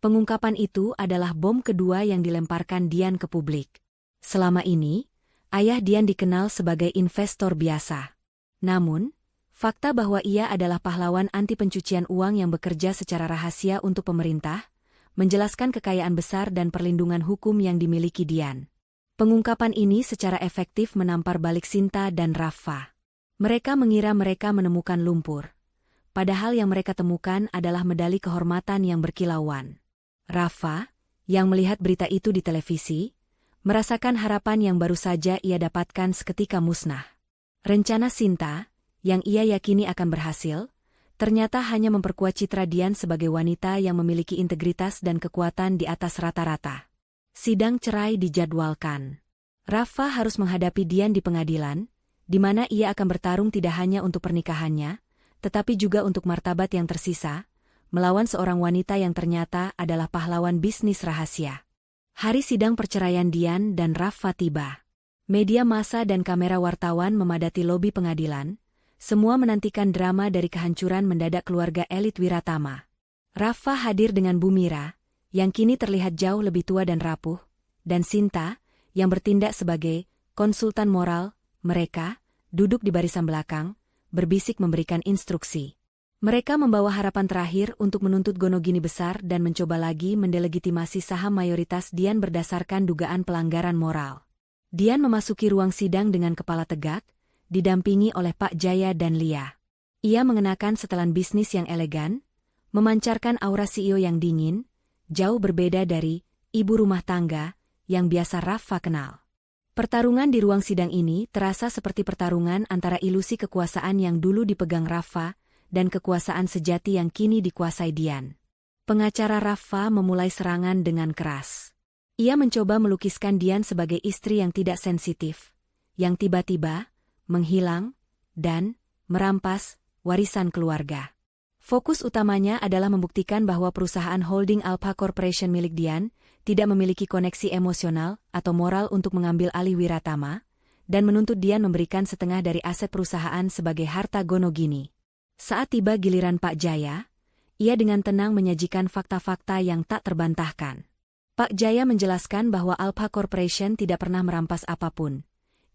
Speaker 1: Pengungkapan itu adalah bom kedua yang dilemparkan Dian ke publik. Selama ini, ayah Dian dikenal sebagai investor biasa. Namun, fakta bahwa ia adalah pahlawan anti pencucian uang yang bekerja secara rahasia untuk pemerintah, menjelaskan kekayaan besar dan perlindungan hukum yang dimiliki Dian. Pengungkapan ini secara efektif menampar balik Sinta dan Rafa. Mereka mengira mereka menemukan lumpur. Padahal yang mereka temukan adalah medali kehormatan yang berkilauan. Rafa, yang melihat berita itu di televisi, merasakan harapan yang baru saja ia dapatkan seketika musnah. Rencana Sinta, yang ia yakini akan berhasil, ternyata hanya memperkuat citra Dian sebagai wanita yang memiliki integritas dan kekuatan di atas rata-rata. Sidang cerai dijadwalkan. Rafa harus menghadapi Dian di pengadilan, di mana ia akan bertarung tidak hanya untuk pernikahannya, tetapi juga untuk martabat yang tersisa, melawan seorang wanita yang ternyata adalah pahlawan bisnis rahasia. Hari sidang perceraian Dian dan Rafa tiba. Media massa dan kamera wartawan memadati lobi pengadilan, semua menantikan drama dari kehancuran mendadak keluarga elit Wiratama. Rafa hadir dengan Bu Mira, yang kini terlihat jauh lebih tua dan rapuh, dan Sinta, yang bertindak sebagai konsultan moral. Mereka duduk di barisan belakang, berbisik memberikan instruksi. Mereka membawa harapan terakhir untuk menuntut Gonogini besar dan mencoba lagi mendelegitimasi saham mayoritas Dian berdasarkan dugaan pelanggaran moral. Dian memasuki ruang sidang dengan kepala tegak, didampingi oleh Pak Jaya dan Lia. Ia mengenakan setelan bisnis yang elegan, memancarkan aura CEO yang dingin, jauh berbeda dari ibu rumah tangga yang biasa Rafa kenal. Pertarungan di ruang sidang ini terasa seperti pertarungan antara ilusi kekuasaan yang dulu dipegang Rafa dan kekuasaan sejati yang kini dikuasai Dian. Pengacara Rafa memulai serangan dengan keras. Ia mencoba melukiskan Dian sebagai istri yang tidak sensitif, yang tiba-tiba menghilang dan merampas warisan keluarga. Fokus utamanya adalah membuktikan bahwa perusahaan holding Alpha Corporation milik Dian tidak memiliki koneksi emosional atau moral untuk mengambil alih Wiratama, dan menuntut Dian memberikan setengah dari aset perusahaan sebagai harta Gonogini. Saat tiba giliran Pak Jaya, ia dengan tenang menyajikan fakta-fakta yang tak terbantahkan. Pak Jaya menjelaskan bahwa Alpha Corporation tidak pernah merampas apapun.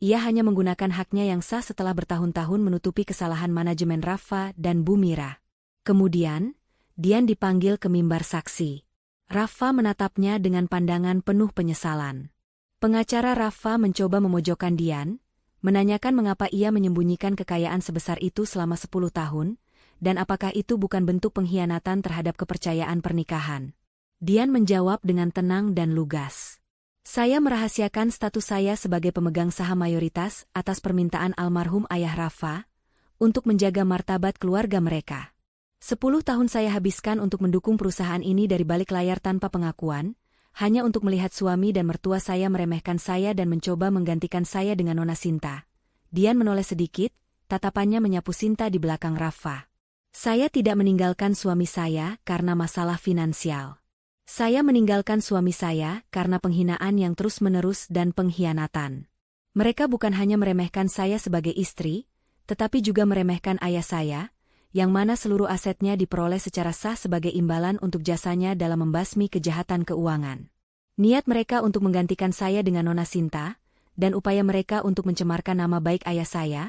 Speaker 1: Ia hanya menggunakan haknya yang sah setelah bertahun-tahun menutupi kesalahan manajemen Rafa dan Bu Mira. Kemudian, Dian dipanggil ke mimbar saksi. Rafa menatapnya dengan pandangan penuh penyesalan. Pengacara Rafa mencoba memojokkan Dian, menanyakan mengapa ia menyembunyikan kekayaan sebesar itu selama 10 tahun, dan apakah itu bukan bentuk pengkhianatan terhadap kepercayaan pernikahan. Dian menjawab dengan tenang dan lugas. Saya merahasiakan status saya sebagai pemegang saham mayoritas atas permintaan almarhum ayah Rafa, untuk menjaga martabat keluarga mereka. 10 tahun saya habiskan untuk mendukung perusahaan ini dari balik layar tanpa pengakuan, hanya untuk melihat suami dan mertua saya meremehkan saya dan mencoba menggantikan saya dengan Nona Sinta. Dian menoleh sedikit, tatapannya menyapu Sinta di belakang Rafa. Saya tidak meninggalkan suami saya karena masalah finansial. Saya meninggalkan suami saya karena penghinaan yang terus-menerus dan pengkhianatan. Mereka bukan hanya meremehkan saya sebagai istri, tetapi juga meremehkan ayah saya, yang mana seluruh asetnya diperoleh secara sah sebagai imbalan untuk jasanya dalam membasmi kejahatan keuangan. Niat mereka untuk menggantikan saya dengan Nona Sinta, dan upaya mereka untuk mencemarkan nama baik ayah saya,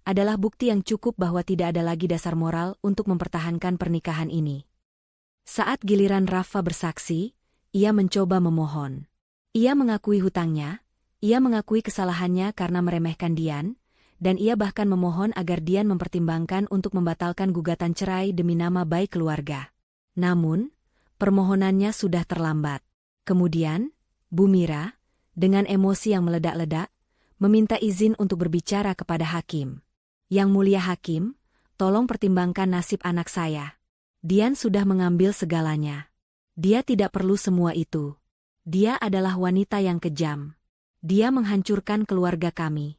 Speaker 1: adalah bukti yang cukup bahwa tidak ada lagi dasar moral untuk mempertahankan pernikahan ini. Saat giliran Rafa bersaksi, ia mencoba memohon. Ia mengakui hutangnya, ia mengakui kesalahannya karena meremehkan Dian, dan ia bahkan memohon agar Dian mempertimbangkan untuk membatalkan gugatan cerai demi nama baik keluarga. Namun, permohonannya sudah terlambat. Kemudian, Bu Mira, dengan emosi yang meledak-ledak, meminta izin untuk berbicara kepada hakim. Yang mulia hakim, tolong pertimbangkan nasib anak saya. Dian sudah mengambil segalanya. Dia tidak perlu semua itu. Dia adalah wanita yang kejam. Dia menghancurkan keluarga kami.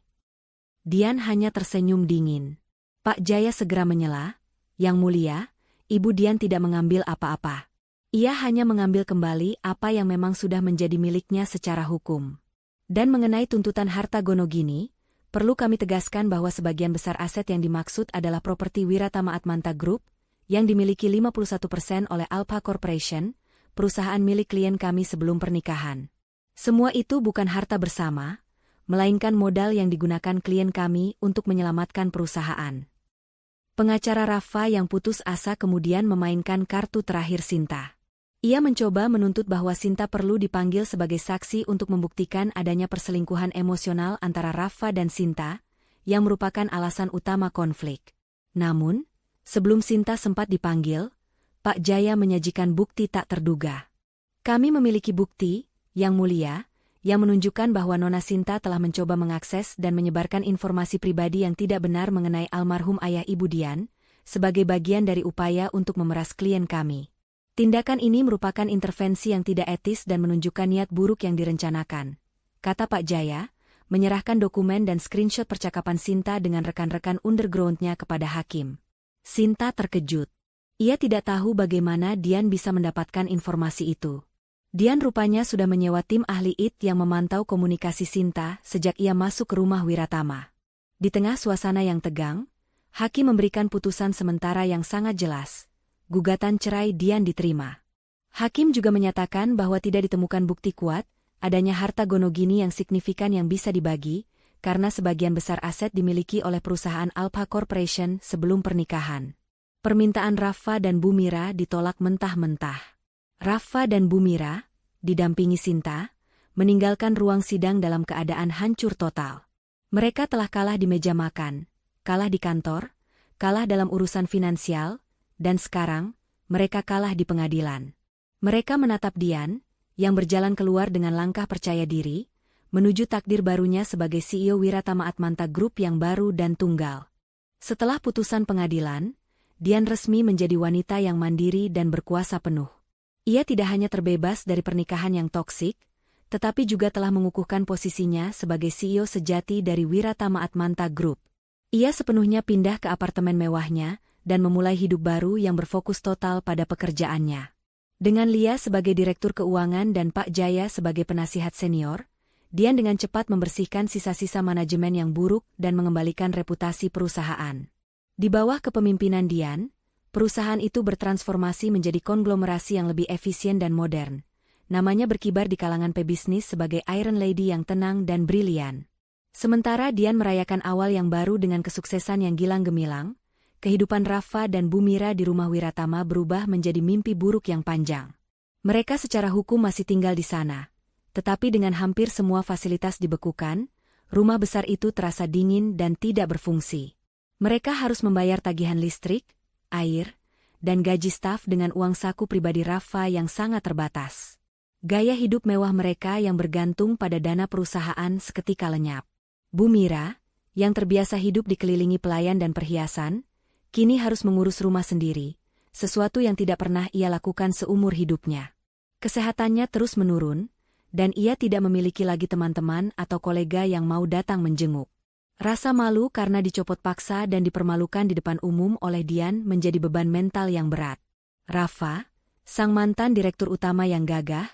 Speaker 1: Dian hanya tersenyum dingin. Pak Jaya segera menyela, Yang Mulia, Ibu Dian tidak mengambil apa-apa. Ia hanya mengambil kembali apa yang memang sudah menjadi miliknya secara hukum. Dan mengenai tuntutan harta Gonogini, perlu kami tegaskan bahwa sebagian besar aset yang dimaksud adalah properti Wiratama Atmanta Group, yang dimiliki 51% oleh Alpha Corporation, perusahaan milik klien kami sebelum pernikahan. Semua itu bukan harta bersama, melainkan modal yang digunakan klien kami untuk menyelamatkan perusahaan. Pengacara Rafa yang putus asa kemudian memainkan kartu terakhir Sinta. Ia mencoba menuntut bahwa Sinta perlu dipanggil sebagai saksi untuk membuktikan adanya perselingkuhan emosional antara Rafa dan Sinta, yang merupakan alasan utama konflik. Namun, sebelum Sinta sempat dipanggil, Pak Jaya menyajikan bukti tak terduga. Kami memiliki bukti, Yang Mulia, yang menunjukkan bahwa Nona Sinta telah mencoba mengakses dan menyebarkan informasi pribadi yang tidak benar mengenai almarhum ayah Ibu Dian, sebagai bagian dari upaya untuk memeras klien kami. Tindakan ini merupakan intervensi yang tidak etis dan menunjukkan niat buruk yang direncanakan, kata Pak Jaya, menyerahkan dokumen dan screenshot percakapan Sinta dengan rekan-rekan underground-nya kepada hakim. Sinta terkejut. Ia tidak tahu bagaimana Dian bisa mendapatkan informasi itu. Dian rupanya sudah menyewa tim ahli IT yang memantau komunikasi Sinta sejak ia masuk ke rumah Wiratama. Di tengah suasana yang tegang, hakim memberikan putusan sementara yang sangat jelas. Gugatan cerai Dian diterima. Hakim juga menyatakan bahwa tidak ditemukan bukti kuat, adanya harta Gonogini yang signifikan yang bisa dibagi, karena sebagian besar aset dimiliki oleh perusahaan Alpha Corporation sebelum pernikahan. Permintaan Rafa dan Bu Mira ditolak mentah-mentah. Rafa dan Bu Mira, didampingi Sinta, meninggalkan ruang sidang dalam keadaan hancur total. Mereka telah kalah di meja makan, kalah di kantor, kalah dalam urusan finansial, dan sekarang, mereka kalah di pengadilan. Mereka menatap Dian, yang berjalan keluar dengan langkah percaya diri, menuju takdir barunya sebagai CEO Wiratama Atmanta Group yang baru dan tunggal. Setelah putusan pengadilan, Dian resmi menjadi wanita yang mandiri dan berkuasa penuh. Ia tidak hanya terbebas dari pernikahan yang toksik, tetapi juga telah mengukuhkan posisinya sebagai CEO sejati dari Wiratama Atmanta Group. Ia sepenuhnya pindah ke apartemen mewahnya dan memulai hidup baru yang berfokus total pada pekerjaannya. Dengan Lia sebagai direktur keuangan dan Pak Jaya sebagai penasihat senior, Dian dengan cepat membersihkan sisa-sisa manajemen yang buruk dan mengembalikan reputasi perusahaan. Di bawah kepemimpinan Dian, perusahaan itu bertransformasi menjadi konglomerasi yang lebih efisien dan modern. Namanya berkibar di kalangan pebisnis sebagai Iron Lady yang tenang dan brilian. Sementara Dian merayakan awal yang baru dengan kesuksesan yang gilang gemilang, kehidupan Rafa dan Bu Mira di rumah Wiratama berubah menjadi mimpi buruk yang panjang. Mereka secara hukum masih tinggal di sana, tetapi dengan hampir semua fasilitas dibekukan, rumah besar itu terasa dingin dan tidak berfungsi. Mereka harus membayar tagihan listrik, air, dan gaji staf dengan uang saku pribadi Rafa yang sangat terbatas. Gaya hidup mewah mereka yang bergantung pada dana perusahaan seketika lenyap. Bu Mira, yang terbiasa hidup dikelilingi pelayan dan perhiasan, kini harus mengurus rumah sendiri, sesuatu yang tidak pernah ia lakukan seumur hidupnya. Kesehatannya terus menurun, dan ia tidak memiliki lagi teman-teman atau kolega yang mau datang menjenguk. Rasa malu karena dicopot paksa dan dipermalukan di depan umum oleh Dian menjadi beban mental yang berat. Rafa, sang mantan direktur utama yang gagah,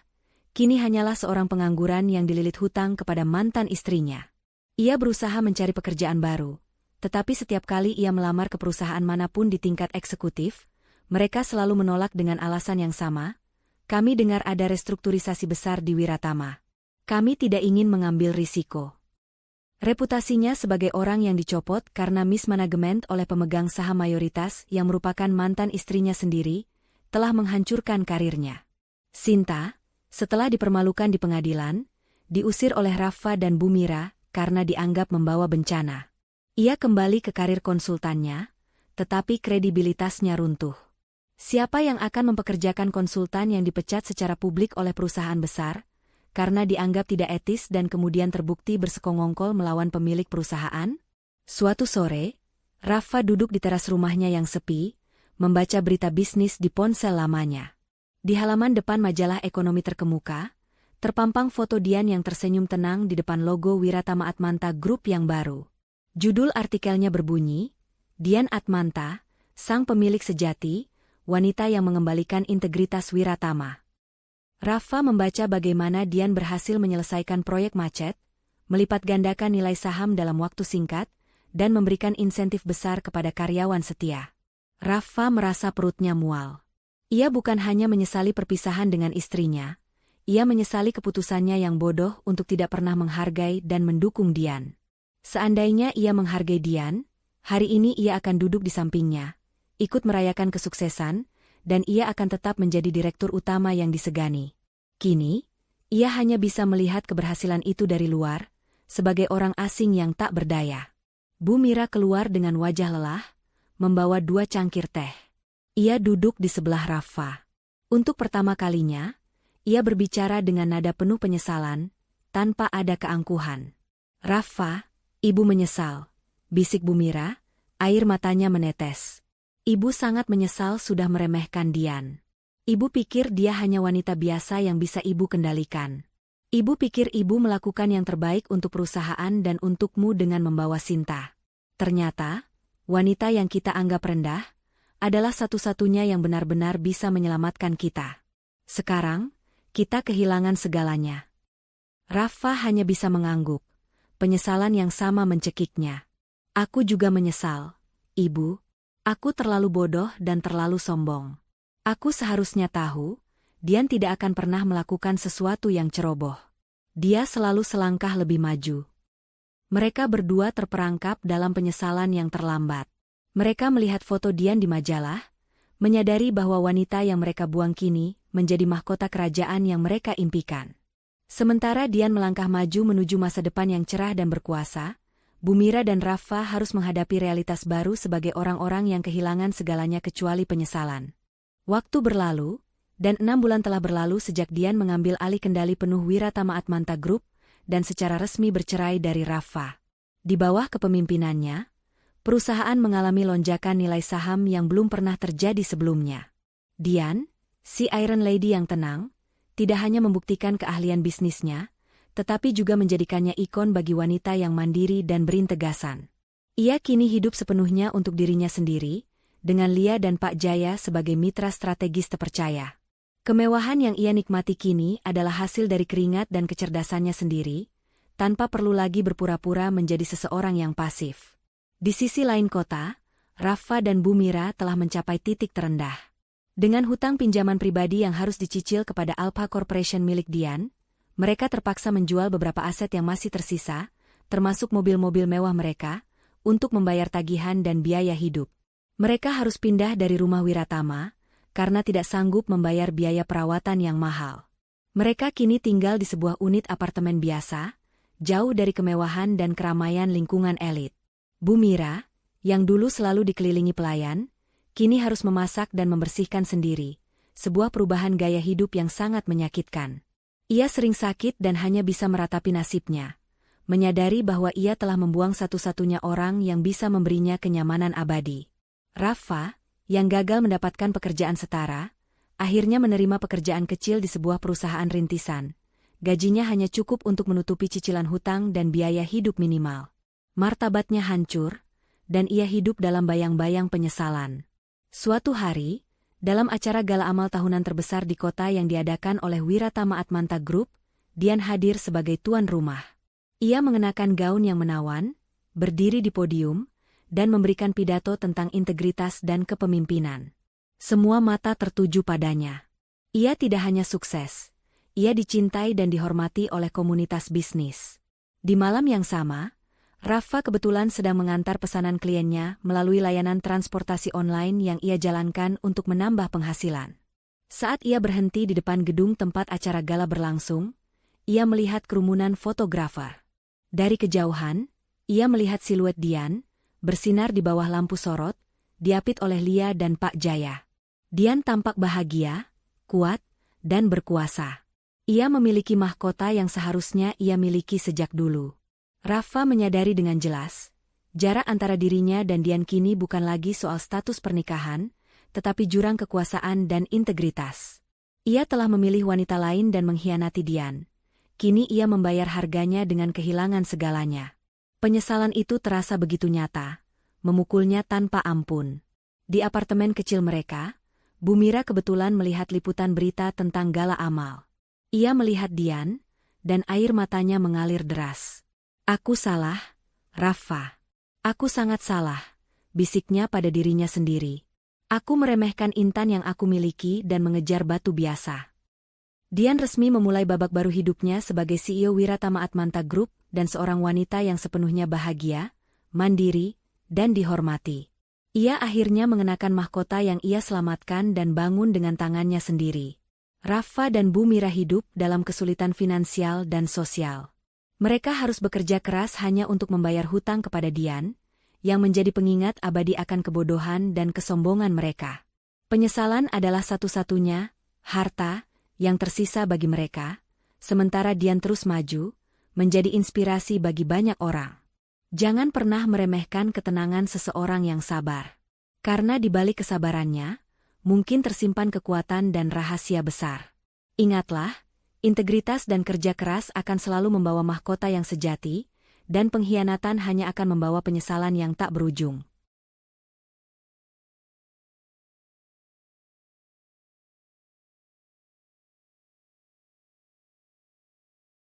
Speaker 1: kini hanyalah seorang pengangguran yang dililit hutang kepada mantan istrinya. Ia berusaha mencari pekerjaan baru, tetapi setiap kali ia melamar ke perusahaan manapun di tingkat eksekutif, mereka selalu menolak dengan alasan yang sama. Kami dengar ada restrukturisasi besar di Wiratama. Kami tidak ingin mengambil risiko. Reputasinya sebagai orang yang dicopot karena mismanagement oleh pemegang saham mayoritas yang merupakan mantan istrinya sendiri, telah menghancurkan karirnya. Sinta, setelah dipermalukan di pengadilan, diusir oleh Rafa dan Bu Mira karena dianggap membawa bencana. Ia kembali ke karir konsultannya, tetapi kredibilitasnya runtuh. Siapa yang akan mempekerjakan konsultan yang dipecat secara publik oleh perusahaan besar, karena dianggap tidak etis dan kemudian terbukti bersekongkol melawan pemilik perusahaan? Suatu sore, Rafa duduk di teras rumahnya yang sepi, membaca berita bisnis di ponsel lamanya. Di halaman depan majalah ekonomi terkemuka, Terpampang foto Dian yang tersenyum tenang di depan logo Wiratama Atmanta Group yang baru. Judul artikelnya berbunyi, Dian Atmanta, sang pemilik sejati, wanita yang mengembalikan integritas Wiratama. Rafa membaca bagaimana Dian berhasil menyelesaikan proyek macet, melipat gandakan nilai saham dalam waktu singkat, dan memberikan insentif besar kepada karyawan setia. Rafa merasa perutnya mual. Ia bukan hanya menyesali perpisahan dengan istrinya, ia menyesali keputusannya yang bodoh untuk tidak pernah menghargai dan mendukung Dian. Seandainya ia menghargai Dian, hari ini ia akan duduk di sampingnya, ikut merayakan kesuksesan, dan ia akan tetap menjadi direktur utama yang disegani. Kini, ia hanya bisa melihat keberhasilan itu dari luar, sebagai orang asing yang tak berdaya. Bu Mira keluar dengan wajah lelah, membawa 2 cangkir teh. Ia duduk di sebelah Rafa. Untuk pertama kalinya, ia berbicara dengan nada penuh penyesalan, tanpa ada keangkuhan. Rafa, ibu menyesal, bisik Bu Mira, air matanya menetes. Ibu sangat menyesal sudah meremehkan Dian. Ibu pikir dia hanya wanita biasa yang bisa ibu kendalikan. Ibu pikir ibu melakukan yang terbaik untuk perusahaan dan untukmu dengan membawa Sinta. Ternyata, wanita yang kita anggap rendah, adalah satu-satunya yang benar-benar bisa menyelamatkan kita. Sekarang, kita kehilangan segalanya. Rafa hanya bisa mengangguk. Penyesalan yang sama mencekiknya. Aku juga menyesal, Ibu. Aku terlalu bodoh dan terlalu sombong. Aku seharusnya tahu, Dian tidak akan pernah melakukan sesuatu yang ceroboh. Dia selalu selangkah lebih maju. Mereka berdua terperangkap dalam penyesalan yang terlambat. Mereka melihat foto Dian di majalah, menyadari bahwa wanita yang mereka buang kini menjadi mahkota kerajaan yang mereka impikan. Sementara Dian melangkah maju menuju masa depan yang cerah dan berkuasa, Bu Mira dan Rafa harus menghadapi realitas baru sebagai orang-orang yang kehilangan segalanya kecuali penyesalan. Waktu berlalu, dan 6 bulan telah berlalu sejak Dian mengambil alih kendali penuh Wiratama Atmanta Group, dan secara resmi bercerai dari Rafa. Di bawah kepemimpinannya, perusahaan mengalami lonjakan nilai saham yang belum pernah terjadi sebelumnya. Dian, si Iron Lady yang tenang, tidak hanya membuktikan keahlian bisnisnya, tetapi juga menjadikannya ikon bagi wanita yang mandiri dan berintegasan. Ia kini hidup sepenuhnya untuk dirinya sendiri, dengan Lia dan Pak Jaya sebagai mitra strategis terpercaya. Kemewahan yang ia nikmati kini adalah hasil dari keringat dan kecerdasannya sendiri, tanpa perlu lagi berpura-pura menjadi seseorang yang pasif. Di sisi lain kota, Rafa dan Bu Mira telah mencapai titik terendah. Dengan hutang pinjaman pribadi yang harus dicicil kepada Alpha Corporation milik Dian, mereka terpaksa menjual beberapa aset yang masih tersisa, termasuk mobil-mobil mewah mereka, untuk membayar tagihan dan biaya hidup. Mereka harus pindah dari rumah Wiratama, karena tidak sanggup membayar biaya perawatan yang mahal. Mereka kini tinggal di sebuah unit apartemen biasa, jauh dari kemewahan dan keramaian lingkungan elit. Bu Mira, yang dulu selalu dikelilingi pelayan, kini harus memasak dan membersihkan sendiri, sebuah perubahan gaya hidup yang sangat menyakitkan. Ia sering sakit dan hanya bisa meratapi nasibnya, menyadari bahwa ia telah membuang satu-satunya orang yang bisa memberinya kenyamanan abadi. Rafa, yang gagal mendapatkan pekerjaan setara, akhirnya menerima pekerjaan kecil di sebuah perusahaan rintisan. Gajinya hanya cukup untuk menutupi cicilan hutang dan biaya hidup minimal. Martabatnya hancur, dan ia hidup dalam bayang-bayang penyesalan. Suatu hari, dalam acara gala amal tahunan terbesar di kota yang diadakan oleh Wiratama Atmanta Group, Dian hadir sebagai tuan rumah. Ia mengenakan gaun yang menawan, berdiri di podium, dan memberikan pidato tentang integritas dan kepemimpinan. Semua mata tertuju padanya. Ia tidak hanya sukses, ia dicintai dan dihormati oleh komunitas bisnis. Di malam yang sama, Rafa kebetulan sedang mengantar pesanan kliennya melalui layanan transportasi online yang ia jalankan untuk menambah penghasilan. Saat ia berhenti di depan gedung tempat acara gala berlangsung, ia melihat kerumunan fotografer. Dari kejauhan, ia melihat siluet Dian, bersinar di bawah lampu sorot, diapit oleh Lia dan Pak Jaya. Dian tampak bahagia, kuat, dan berkuasa. Ia memiliki mahkota yang seharusnya ia miliki sejak dulu. Rafa menyadari dengan jelas, jarak antara dirinya dan Dian kini bukan lagi soal status pernikahan, tetapi jurang kekuasaan dan integritas. Ia telah memilih wanita lain dan mengkhianati Dian, kini ia membayar harganya dengan kehilangan segalanya. Penyesalan itu terasa begitu nyata, memukulnya tanpa ampun. Di apartemen kecil mereka, Bu Mira kebetulan melihat liputan berita tentang gala amal. Ia melihat Dian, dan air matanya mengalir deras. "Aku salah, Rafa. Aku sangat salah," bisiknya pada dirinya sendiri. "Aku meremehkan Intan yang aku miliki dan mengejar batu biasa." Dian resmi memulai babak baru hidupnya sebagai CEO Wiratama Atmanta Group dan seorang wanita yang sepenuhnya bahagia, mandiri, dan dihormati. Ia akhirnya mengenakan mahkota yang ia selamatkan dan bangun dengan tangannya sendiri. Rafa dan Bu Mira hidup dalam kesulitan finansial dan sosial. Mereka harus bekerja keras hanya untuk membayar hutang kepada Dian, yang menjadi pengingat abadi akan kebodohan dan kesombongan mereka. Penyesalan adalah satu-satunya harta yang tersisa bagi mereka, sementara Dian terus maju, menjadi inspirasi bagi banyak orang. Jangan pernah meremehkan ketenangan seseorang yang sabar. Karena di balik kesabarannya, mungkin tersimpan kekuatan dan rahasia besar. Ingatlah, integritas dan kerja keras akan selalu membawa mahkota yang sejati, dan pengkhianatan hanya akan membawa penyesalan yang tak berujung.